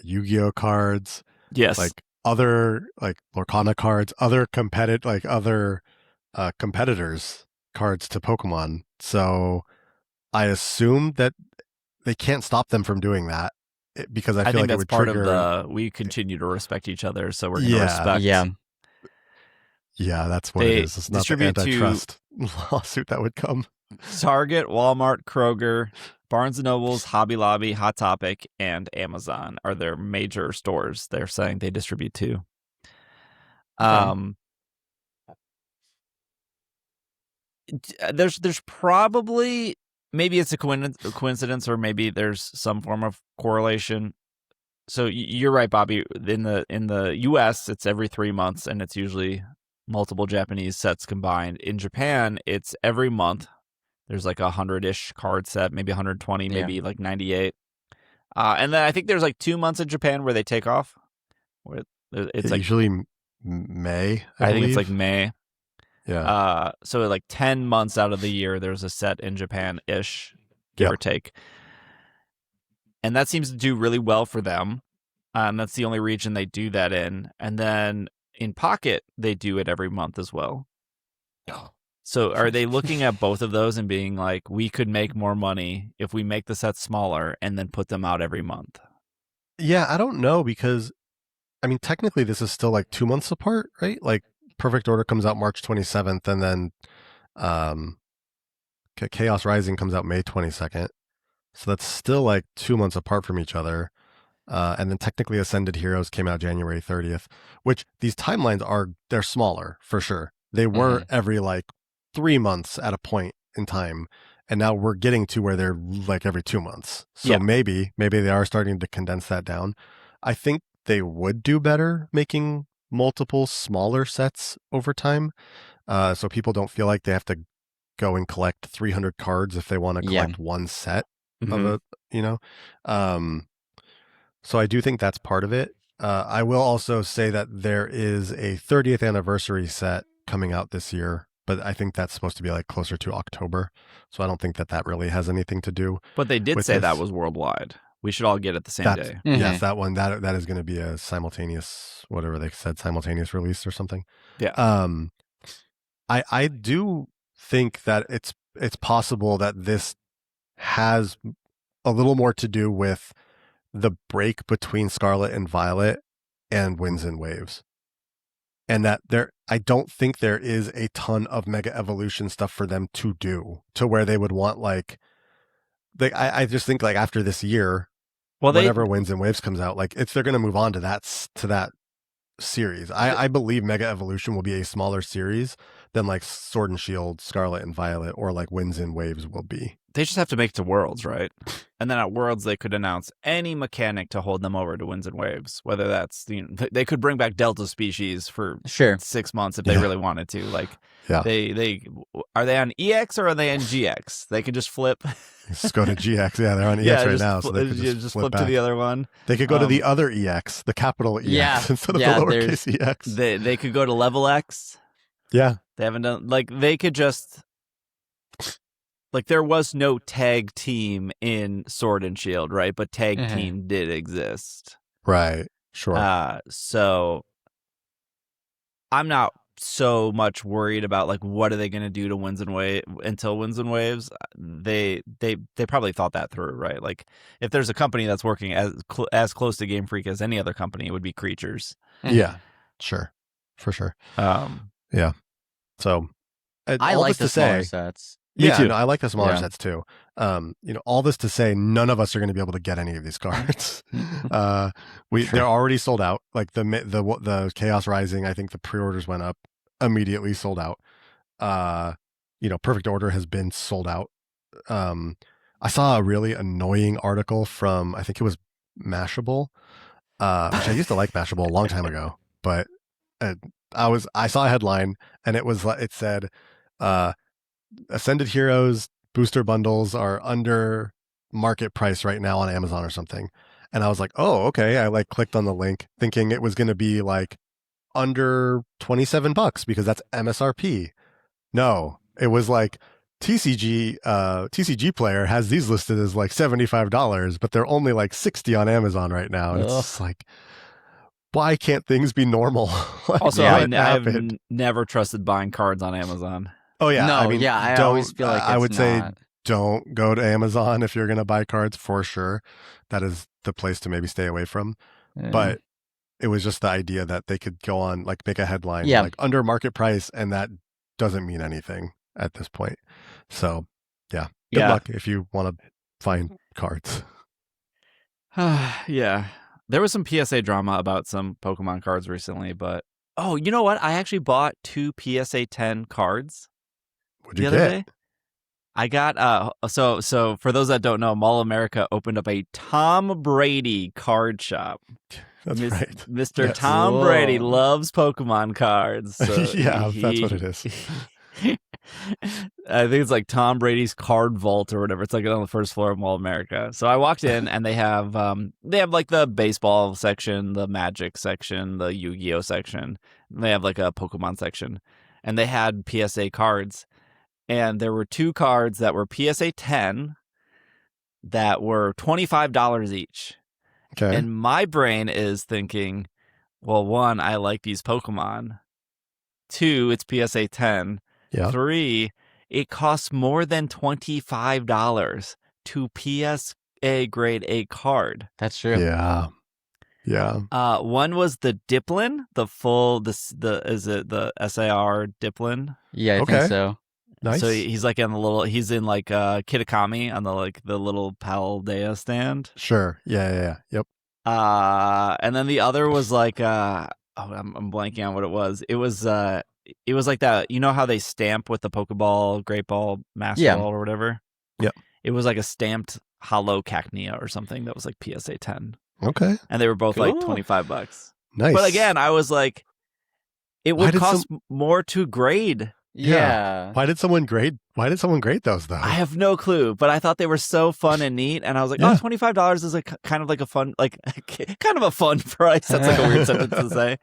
Yu-Gi-Oh cards, Yes, like other like Lorcana cards, other competitors cards to Pokemon. So I assume that they can't stop them from doing that because I feel think like it that's would part trigger. of we continue to respect each other, so we're going to respect. Yeah, that's what They it is. It's not the distribute to- antitrust lawsuit that would come. Target, Walmart, Kroger, Barnes & Noble's, Hobby Lobby, Hot Topic, and Amazon are their major stores they're saying they distribute to. Okay. There's probably, maybe it's a coincidence, or maybe there's some form of correlation. So you're right, Bobby. In the U.S., it's every 3 months, and it's usually multiple Japanese sets combined. In Japan, it's every month. There's like 100-ish card set, maybe 120, maybe like 98. And then I think there's like 2 months in Japan where they take off. Where it's like usually May, I think it's believe. like May. Yeah. So like 10 months out of the year, there's a set in Japan-ish, give or take. And that seems to do really well for them. And that's the only region they do that in. And then in Pocket, they do it every month as well. So are they looking at both of those and being like, we could make more money if we make the sets smaller and then put them out every month? Yeah, I don't know, because, I mean, technically this is still like 2 months apart, right? Like Perfect Order comes out March 27th, and then Chaos Rising comes out May 22nd. So that's still like 2 months apart from each other. And then technically Ascended Heroes came out January 30th, which these timelines they're smaller for sure. They were every like 3 months at a point in time. And now we're getting to where they're like every 2 months. So maybe they are starting to condense that down. I think they would do better making multiple smaller sets over time. So people don't feel like they have to go and collect 300 cards if they want to collect one set of a, you know. So I do think that's part of it. I will also say that there is a 30th anniversary set coming out this year, but I think that's supposed to be like closer to October. So I don't think that really has anything to do. But they did with say this. that was worldwide. We should all get it the same day. Yes, that one, that is going to be a simultaneous, whatever they said, simultaneous release or something. Yeah. I do think that it's possible that this has a little more to do with the break between Scarlet and Violet and Winds and Waves. And that I don't think there is a ton of Mega Evolution stuff for them to do to where they would want like I just think like after this year, whenever Winds and Waves comes out, like they're going to move on to that series. I believe Mega Evolution will be a smaller series than like Sword and Shield, Scarlet and Violet, or like Winds and Waves will be. They just have to make it to Worlds, right? And then at Worlds, they could announce any mechanic to hold them over to Winds and Waves. Whether that's, they could bring back Delta Species for 6 months if they really wanted to. Like, they are they on EX or are they on GX? They could just flip. Just go to GX. Yeah, they're on EX right now, so they could just flip to the other one. They could go to the other EX, the capital EX, instead of the lowercase EX. They could go to Level X. Yeah, they haven't done they could just. Like, there was no tag team in Sword and Shield, right? But tag team did exist. Right, sure. So I'm not so much worried about, like, what are they going to do to Winds and Waves until Winds and Waves. They probably thought that through, right? Like, if there's a company that's working as close to Game Freak as any other company, it would be Creatures. Yeah, sure. For sure. Yeah. So, I like the smaller sets. Me too. No, I like the smaller sets too. All this to say, none of us are going to be able to get any of these cards. They're already sold out. Like the Chaos Rising, I think the pre-orders went up, immediately sold out. Perfect Order has been sold out. I saw a really annoying article from, I think it was Mashable, which I used to like Mashable a long time ago, but I saw a headline and it said, Ascended Heroes booster bundles are under market price right now on Amazon or something. And I was like, oh, okay. I clicked on the link thinking it was going to be like under $27 because that's MSRP. No, it was like TCG player has these listed as like $75, but they're only like $60 on Amazon right now. And it's just like, why can't things be normal? Also, I've never trusted buying cards on Amazon. Oh yeah, no, I always feel like I would say don't go to Amazon if you're going to buy cards for sure. That is the place to maybe stay away from. But it was just the idea that they could go on, like, make a headline like under market price, and that doesn't mean anything at this point. So good luck if you want to find cards. Yeah, there was some PSA drama about some Pokemon cards recently, but you know what? I actually bought 2 PSA 10 cards. What'd you the other get? day. I got so for those that don't know, Mall of America opened up a Tom Brady card shop. That's right. Mr. Yes. Tom Brady Whoa. loves Pokemon cards. So Yeah, that's what it is. I think it's like Tom Brady's card vault or whatever. It's like on the first floor of Mall of America. So I walked in and they have like the baseball section, the Magic section, the Yu-Gi-Oh section. They have like a Pokemon section, and they had PSA cards. And there were 2 cards that were PSA 10 that were $25 each. Okay. And my brain is thinking, well, 1, I like these Pokemon. 2, it's PSA 10. Yeah. 3, it costs more than $25 to PSA grade A card. That's true. Yeah. Yeah. One was the Diplin, the full is it the SAR Diplin? Yeah, I Okay. think so. Nice. So he's like in like Kitakami on the little Paldea stand. Sure. Yeah. Yep. And then the other was like I'm blanking on what it was. It was like that, you know how they stamp with the Pokeball, Great Ball, Master Ball or whatever? Yep. It was like a stamped hollow Cacnea or something that was like PSA 10. Okay. And they were both like Cool. $25. Nice. But again, I was like, it Why would did cost more to grade. Yeah. Why did someone grade those though? I have no clue, but I thought they were so fun and neat, and I was like, Yeah. "Oh, $25 is like kind of like a fun, like kind of a fun price." That's like a weird sentence to say,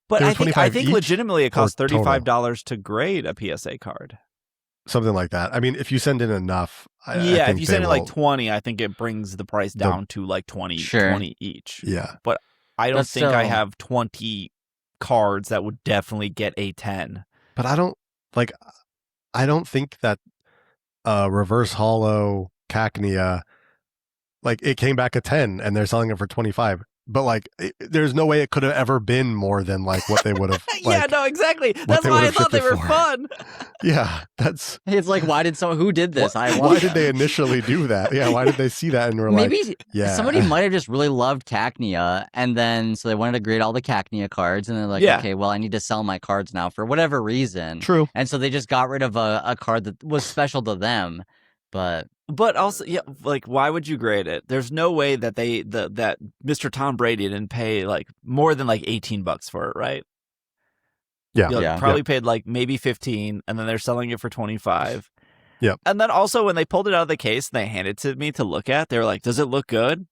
but They were I think $25 each legitimately it costs or total? $35 to grade a PSA card. Something like that. I mean, if you send in enough, I Yeah, think if you they send it like will- 20, I think it brings the price down to like 20, Sure. 20 each. Yeah. I don't That's think I still- have 20 cards that would definitely get a 10. But I don't think that reverse hollow Cacnea, like it came back a 10 and they're selling it for 25. But like, there's no way it could have ever been more than like what they would have. Yeah, no, exactly. That's they why I would've thought shipped they it were for. fun. Yeah, that's It's like, who did this? I want why did them. they initially do that? Yeah, why did they see that and were Maybe like, yeah, somebody might have just really loved Cacnea, and then so they wanted to grade all the Cacnea cards, and they're like, Yeah. okay, well, I need to sell my cards now for whatever reason. true. And so they just got rid of a card that was special to them. But also, yeah, like why would you grade it? There's no way that that Mr. Tom Brady didn't pay like more than like $18 for it, right? Yeah, You Yeah. probably paid like maybe 15, and then they're selling it for 25. Yep. And then also when they pulled it out of the case and they handed it to me to look at, they were like, "Does it look good?"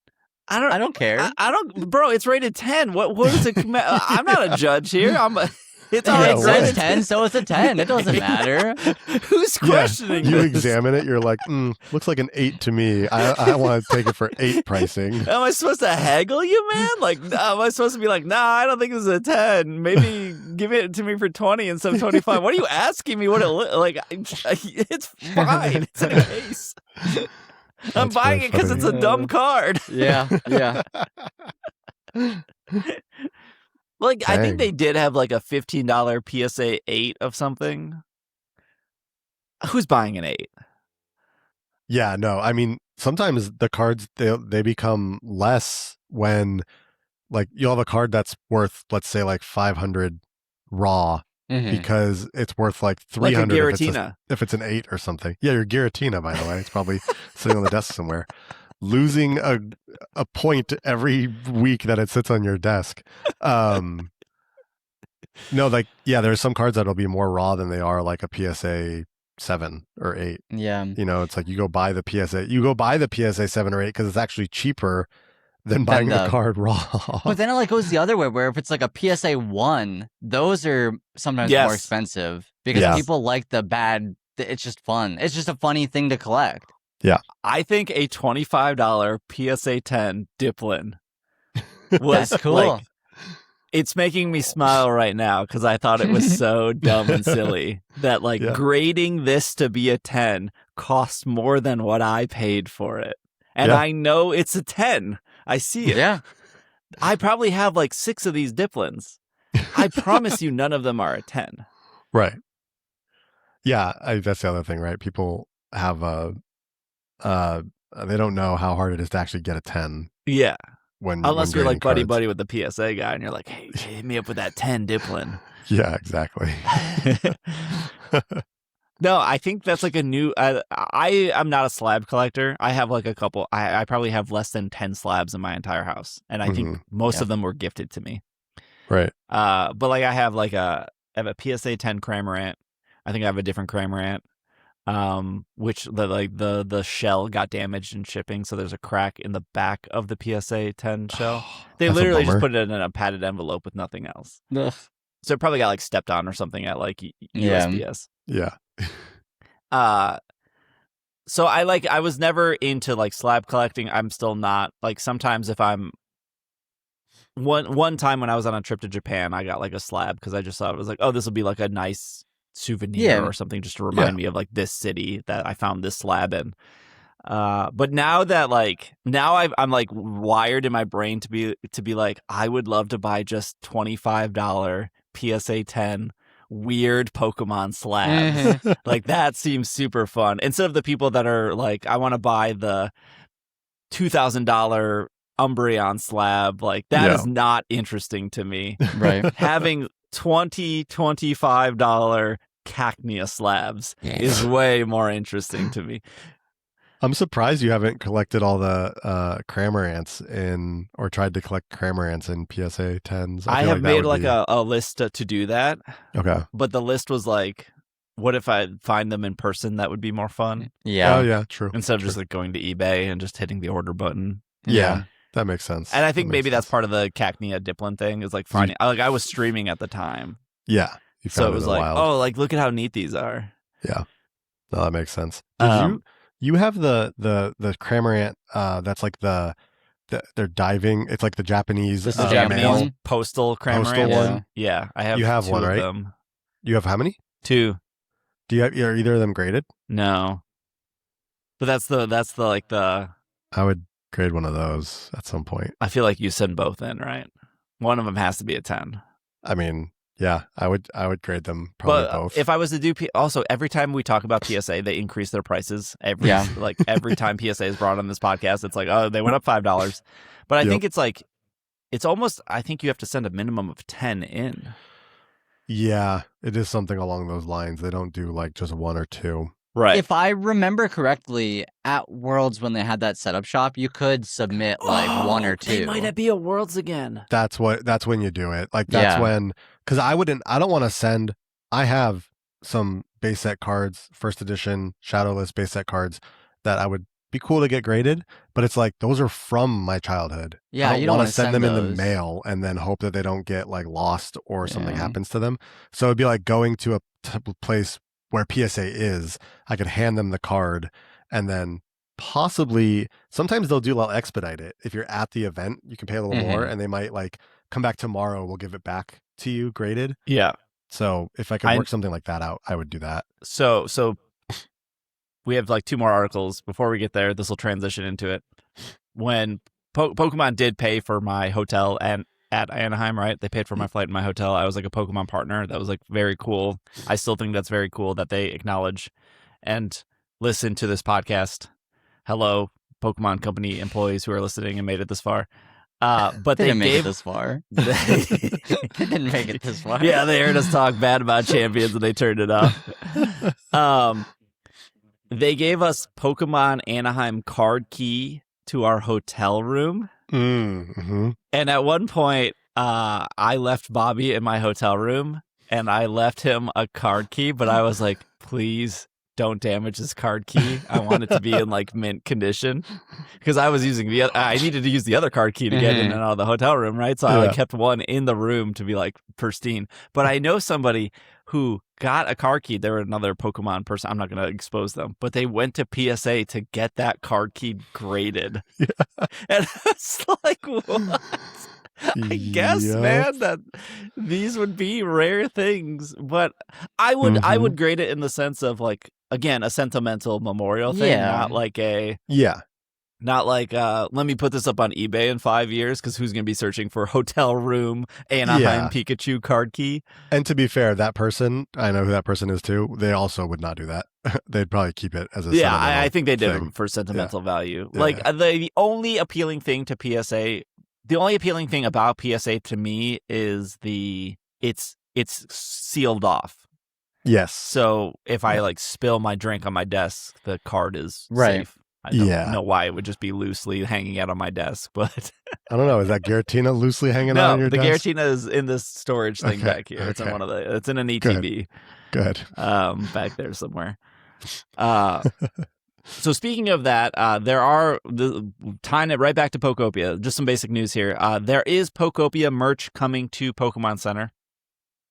I don't care. I don't, bro. It's rated 10. What is it? I'm not a judge here. It's Yeah, already It says what? 10, so it's a 10. It doesn't matter. Who's questioning You this? examine it, you're like, looks like an 8 to me. I want to take it for 8 pricing. Am I supposed to haggle you, man? Like, am I supposed to be like, nah, I don't think this is a 10. Maybe give it to me for 20 instead of 25. What are you asking me what it like? It's fine. It's in a case. I'm That's buying really it because funny. it's a dumb card. Yeah. Like, I Dang. think they did have like a $15 PSA 8 of something. Who's buying an 8? Yeah, no. I mean, sometimes the cards they become less when like you'll have a card that's worth, let's say, like 500 raw Mhm. because it's worth like Like a 300 Giratina. if it's an 8 or something. Yeah, your Giratina, by the way, it's probably sitting on the desk somewhere, losing a point every week that it sits on your desk. No, like yeah, there's some cards that'll be more raw than they are like a PSA 7 or 8. Yeah. You know, it's like you go buy the PSA 7 or 8 because it's actually cheaper than buying the card raw. But then it like goes the other way, where if it's like a PSA 1, those are sometimes Yes. more expensive because Yeah. people like the bad. It's just fun. It's just a funny thing to collect. I think a $25 PSA 10 Diplin was That's cool. like, it's making me smile right now because I thought it was so dumb and silly that like Yeah. grading this to be a 10 costs more than what I paid for it. And Yeah. I know it's a 10. I see it. Yeah. I probably have like 6 of these Diplins. I promise you none of them are a 10. Right. Yeah, that's the other thing, right? People have they don't know how hard it is to actually get a 10 Yeah. when Unless you're like grading buddy cards. with the PSA guy and you're like, hey, hit me up with that 10 Diplin. Yeah, exactly. No, I think that's like a new. I am not a slab collector. I have like a couple. I probably have less than 10 slabs in my entire house, and I think most of them were gifted to me. Right. But like I have I have a PSA 10 Cramorant. I think I have a different Cramorant. Which the shell got damaged in shipping, so there's a crack in the back of the PSA 10 shell. They literally just put it in a padded envelope with nothing else. Ugh. So it probably got like stepped on or something at like USPS. Yeah. So I was never into like slab collecting. I'm still not. Like sometimes if I'm one time when I was on a trip to Japan, I got like a slab because I just thought it was like, oh, this will be like a nice souvenir or something just to remind me of like this city that I found this slab in. But now that I'm like wired in my brain to be like, I would love to buy just $25 PSA 10 weird Pokemon slabs. Like that seems super fun. Instead of the people that are like, I want to buy the $2,000 Umbreon slab, like that is not interesting to me. Right. Having $25 Cacnea slabs is way more interesting to me. I'm surprised you haven't collected all the Cramorants or tried to collect Cramorants in PSA 10s. I have made like a list to do that. Okay. But the list was like, what if I find them in person? That would be more fun. Yeah. Oh, yeah, true. Instead of just like going to eBay and just hitting the order button. Yeah. That makes sense. And I think maybe that's part of the Cacnea Dipplin thing is like finding, like I was streaming at the time. Yeah. So it was like, oh, like look at how neat these are. Yeah. No, that makes sense. Did you have the Cramorant that's like they're diving, it's like the Japanese This is the Japanese one? Postal Cramorant one? Yeah, I have. You have two one, of right? them. You have how many? 2. Are either of them graded? No. But that's the I would grade one of those at some point. I feel like you send both in, right? One of them has to be a 10. I mean, yeah, I would grade them probably both. If I was to do also every time we talk about PSA, they increase their prices every time PSA is brought on this podcast. It's like, oh, they went up $5. But I think it's like it's almost. I think you have to send a minimum of 10 in. Yeah, it is something along those lines. They don't do like just 1 or 2. Right. If I remember correctly, at Worlds when they had that setup shop, you could submit like 1 or 2. They might be at Worlds again. That's when you do it. Like that's when, because I don't want to send. I have some base set cards, first edition Shadowless base set cards that I would be cool to get graded, but it's like those are from my childhood. Yeah, you don't want to send them in the mail and then hope that they don't get like lost or something happens to them. So it'd be like going to a place where PSA is. I could hand them the card and then possibly sometimes they'll expedite it. If you're at the event, you can pay a little more and they might like come back tomorrow. We'll give it back to you graded. Yeah. So if I could work something like that out, I would do that. So we have like 2 more articles before we get there. This will transition into it. When Pokemon did pay for my hotel and at Anaheim, right? They paid for my flight and my hotel. I was like a Pokemon partner. That was like very cool. I still think that's very cool that they acknowledge and listen to this podcast. Hello, Pokemon Company employees who are listening and made it this far. But they didn't make it this far. They didn't make it this far. Yeah, they heard us talk bad about champions and they turned it off. They gave us Pokemon Anaheim card key to our hotel room. Mm-hmm. And at one point, I left Bobby in my hotel room and I left him a card key, but I was like, please don't damage this card key. I want it to be in like mint condition because I was using I needed to use the other card key to get in and out of the hotel room, right? So I like kept one in the room to be like pristine. But I know somebody who got a card key. They were another Pokemon person. I'm not going to expose them, but they went to PSA to get that card key graded. Yeah. And it's like, what? I guess, man, that these would be rare things, but I would grade it in the sense of like, again, a sentimental memorial thing, not like let me put this up on eBay in 5 years because who's going to be searching for hotel room Anaheim Pikachu card key? And to be fair, that person, I know who that person is too. They also would not do that. They'd probably keep it as a I think they did it for sentimental value. Yeah. Like the only appealing thing to PSA. The only appealing thing about PSA to me is it's sealed off. Yes. So if I Yeah. like spill my drink on my desk, the card is Right. safe. I don't Yeah. know why it would just be loosely hanging out on my desk, but I don't know. Is that Giratina loosely hanging out no, on your the desk? Giratina is in this storage thing Okay, back here. It's in okay. it's in an ETB Good. back there somewhere. So speaking of that, tying it right back to Pokopia, just some basic news here. There is Pokopia merch coming to Pokemon Center,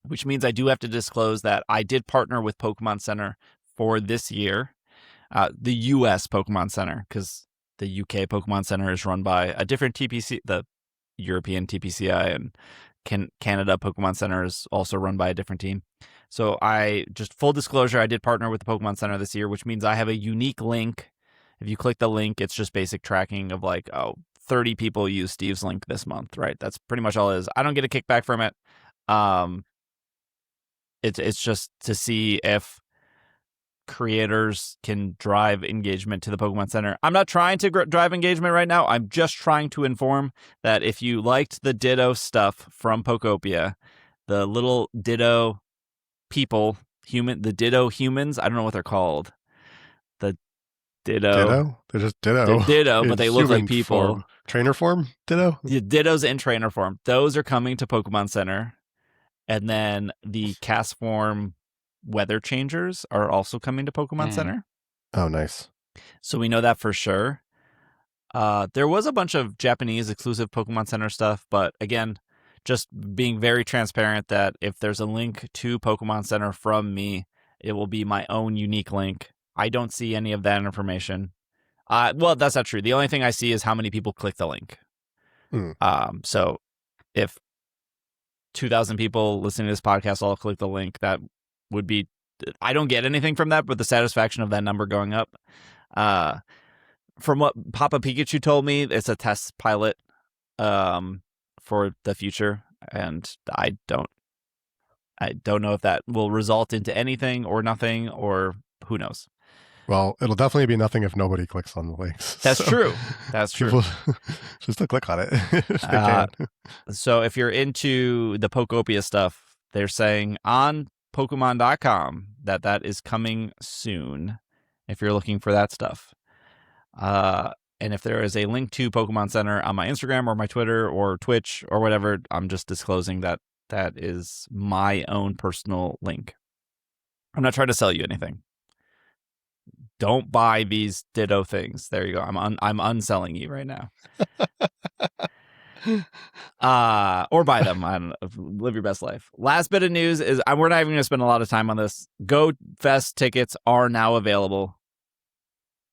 which means I do have to disclose that I did partner with Pokemon Center for this year, the U.S. Pokemon Center, because the U.K. Pokemon Center is run by a different TPC, the European TPCI, and Canada Pokemon Center is also run by a different team. So just full disclosure, I did partner with the Pokemon Center this year, which means I have a unique link. If you click the link, it's just basic tracking of 30 people use Steve's link this month, right? That's pretty much all it is. I don't get a kickback from it. It's just to see if creators can drive engagement to the Pokemon Center. I'm not trying to drive engagement right now. I'm just trying to inform that if you liked the Ditto stuff from Pokopia, the little Ditto people, the Ditto humans, I don't know what they're called. The Ditto. They're just Ditto. They're Ditto, but In they look like human people. form. Trainer form Ditto? The Dittos in trainer form. Those are coming to Pokemon Center. And then the cast form weather changers are also coming to Pokemon Center. Oh, nice. So we know that for sure. There was a bunch of Japanese exclusive Pokemon Center stuff, but again, just being very transparent that if there's a link to Pokemon Center from me, it will be my own unique link. I don't see any of that information. Well, that's not true. The only thing I see is how many people click the link. So if 2,000 people listening to this podcast all click the link, that would be, I don't get anything from that, but the satisfaction of that number going up. From what Papa Pikachu told me, it's a test pilot for the future, and I don't know if that will result into anything or nothing, or who knows. Well, it'll definitely be nothing if nobody clicks on the links. That's true. That's true. People just to click on it if they can. So if you're into the Pokopia stuff, they're saying on Pokemon.com that is coming soon if you're looking for that stuff. And if there is a link to Pokemon Center on my Instagram or my Twitter or Twitch or whatever, I'm just disclosing that is my own personal link. I'm not trying to sell you anything. Don't buy these Ditto things. There you go. I'm unselling you right now. Or buy them. I don't know. Live your best life. Last bit of news is we're not even going to spend a lot of time on this. Go Fest tickets are now available.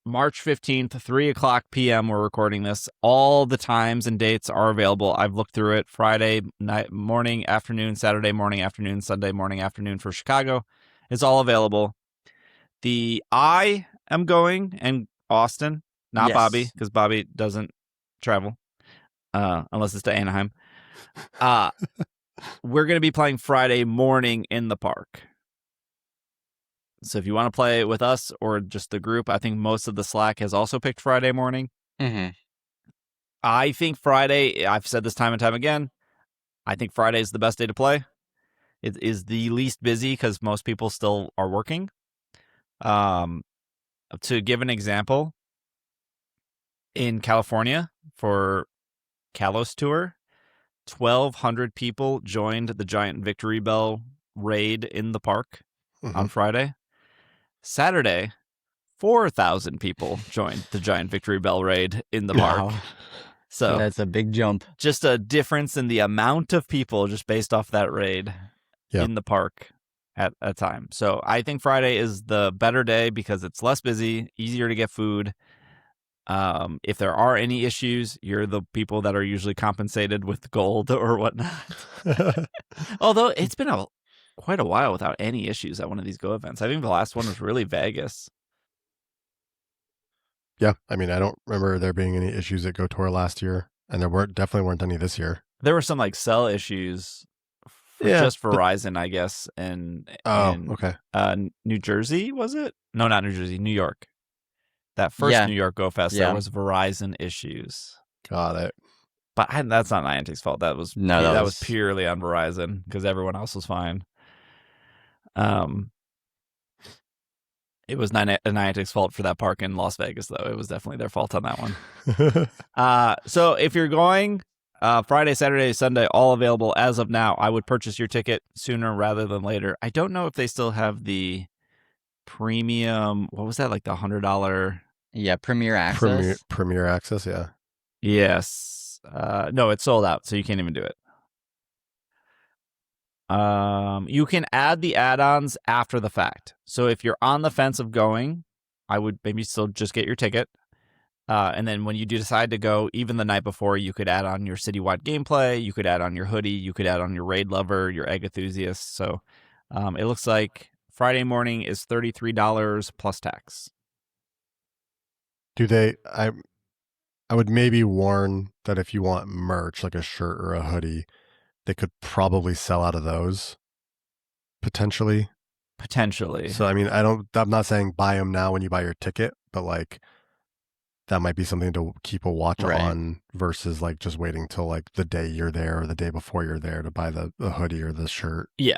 March 15th, 3 o'clock p.m. We're recording this. All the times and dates are available. I've looked through it. Friday night, morning, afternoon, Saturday morning, afternoon, Sunday morning, afternoon for Chicago. It's all available. I am going, and Austin, not Yes. Bobby, because Bobby doesn't travel unless it's to Anaheim. We're going to be playing Friday morning in the park. So if you want to play with us or just the group, I think most of the Slack has also picked Friday morning. Mm-hmm. I think Friday, I've said this time and time again, I think Friday is the best day to play. It is the least busy because most people still are working. To give an example, in California for Kalos Tour, 1,200 people joined the Giant Victory Bell raid in the park on Friday. Saturday, 4,000 people joined the Giant Victory Bell raid in the park. Wow. So That's a big jump. just a difference in the amount of people just based off that raid in the park at a time. So I think Friday is the better day because it's less busy, easier to get food. If there are any issues, you're the people that are usually compensated with gold or whatnot. Although it's been quite a while without any issues at one of these Go events. I think the last one was really Vegas. Yeah, I mean, I don't remember there being any issues at Go Tour last year, and there definitely weren't any this year. There were some cell issues for just Verizon, I guess, in New Jersey, was it? No, not New Jersey, New York. That first New York Go Fest, there was Verizon issues. Got it. But that's not Niantic's fault. That was that was purely on Verizon because everyone else was fine. It was Niantic's fault for that park in Las Vegas, though. It was definitely their fault on that one. So if you're going Friday, Saturday, Sunday, all available as of now, I would purchase your ticket sooner rather than later. I don't know if they still have the premium. What was that, like the $100? Yeah, Premier Access. Premier Access, yeah. Yes. No, it's sold out, so you can't even do it. You can add the add-ons after the fact. So if you're on the fence of going, I would maybe still just get your ticket. And then when you do decide to go, even the night before, you could add on your citywide gameplay, you could add on your hoodie, you could add on your raid lover, your egg enthusiast. So it looks like Friday morning is $33 plus tax. Do they? I would maybe warn that if you want merch, like a shirt or a hoodie, they could probably sell out of those potentially. So, I mean, I'm not saying buy them now when you buy your ticket, but like that might be something to keep a watch on versus like just waiting till like the day you're there or the day before you're there to buy the hoodie or the shirt. Yeah.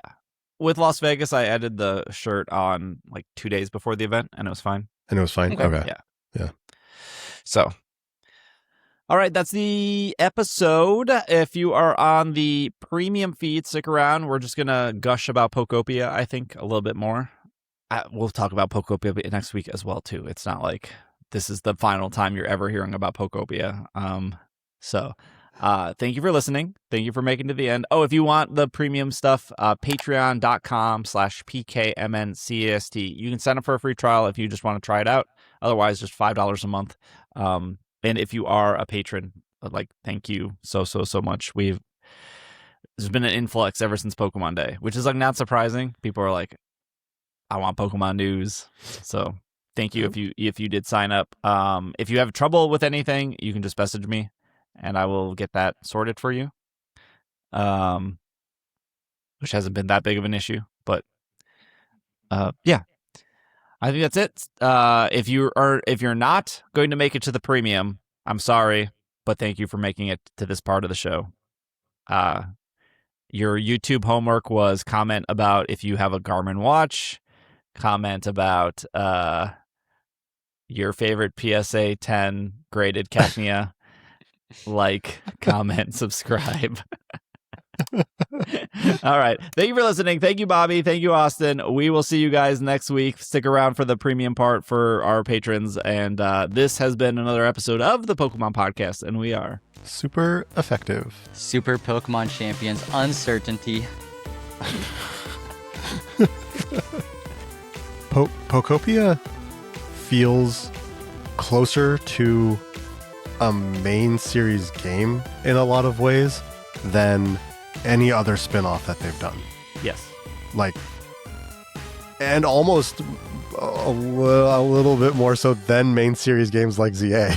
With Las Vegas, I added the shirt on like 2 days before the event and it was fine. Okay. Yeah. So, all right, that's the episode. If you are on the premium feed, stick around. We're just going to gush about Pokopia, I think, a little bit more. We'll talk about Pokopia next week as well, too. It's not like this is the final time you're ever hearing about Pokopia. So thank you for listening. Thank you for making it to the end. Oh, if you want the premium stuff, patreon.com/PKMNcast. You can sign up for a free trial if you just want to try it out. Otherwise, just $5 a month. And if you are a patron, like, thank you so much. There's been an influx ever since Pokemon Day, which is like not surprising. People are like, I want Pokemon news. So thank you if you did sign up. If you have trouble with anything, you can just message me and I will get that sorted for you. Which hasn't been that big of an issue, but yeah. I think that's it. If you're not going to make it to the premium, I'm sorry, but thank you for making it to this part of the show. Your YouTube homework was comment about if you have a Garmin watch, comment about your favorite PSA 10 graded Cacnea, like, comment, subscribe. All right. Thank you for listening. Thank you, Bobby. Thank you, Austin. We will see you guys next week. Stick around for the premium part for our patrons. And this has been another episode of the Pokemon Podcast, and we are super effective. Super Pokemon champions. Uncertainty. Pokopia feels closer to a main series game in a lot of ways than any other spin-off that they've done. Yes. Like, and almost a little bit more so than main series games like ZA.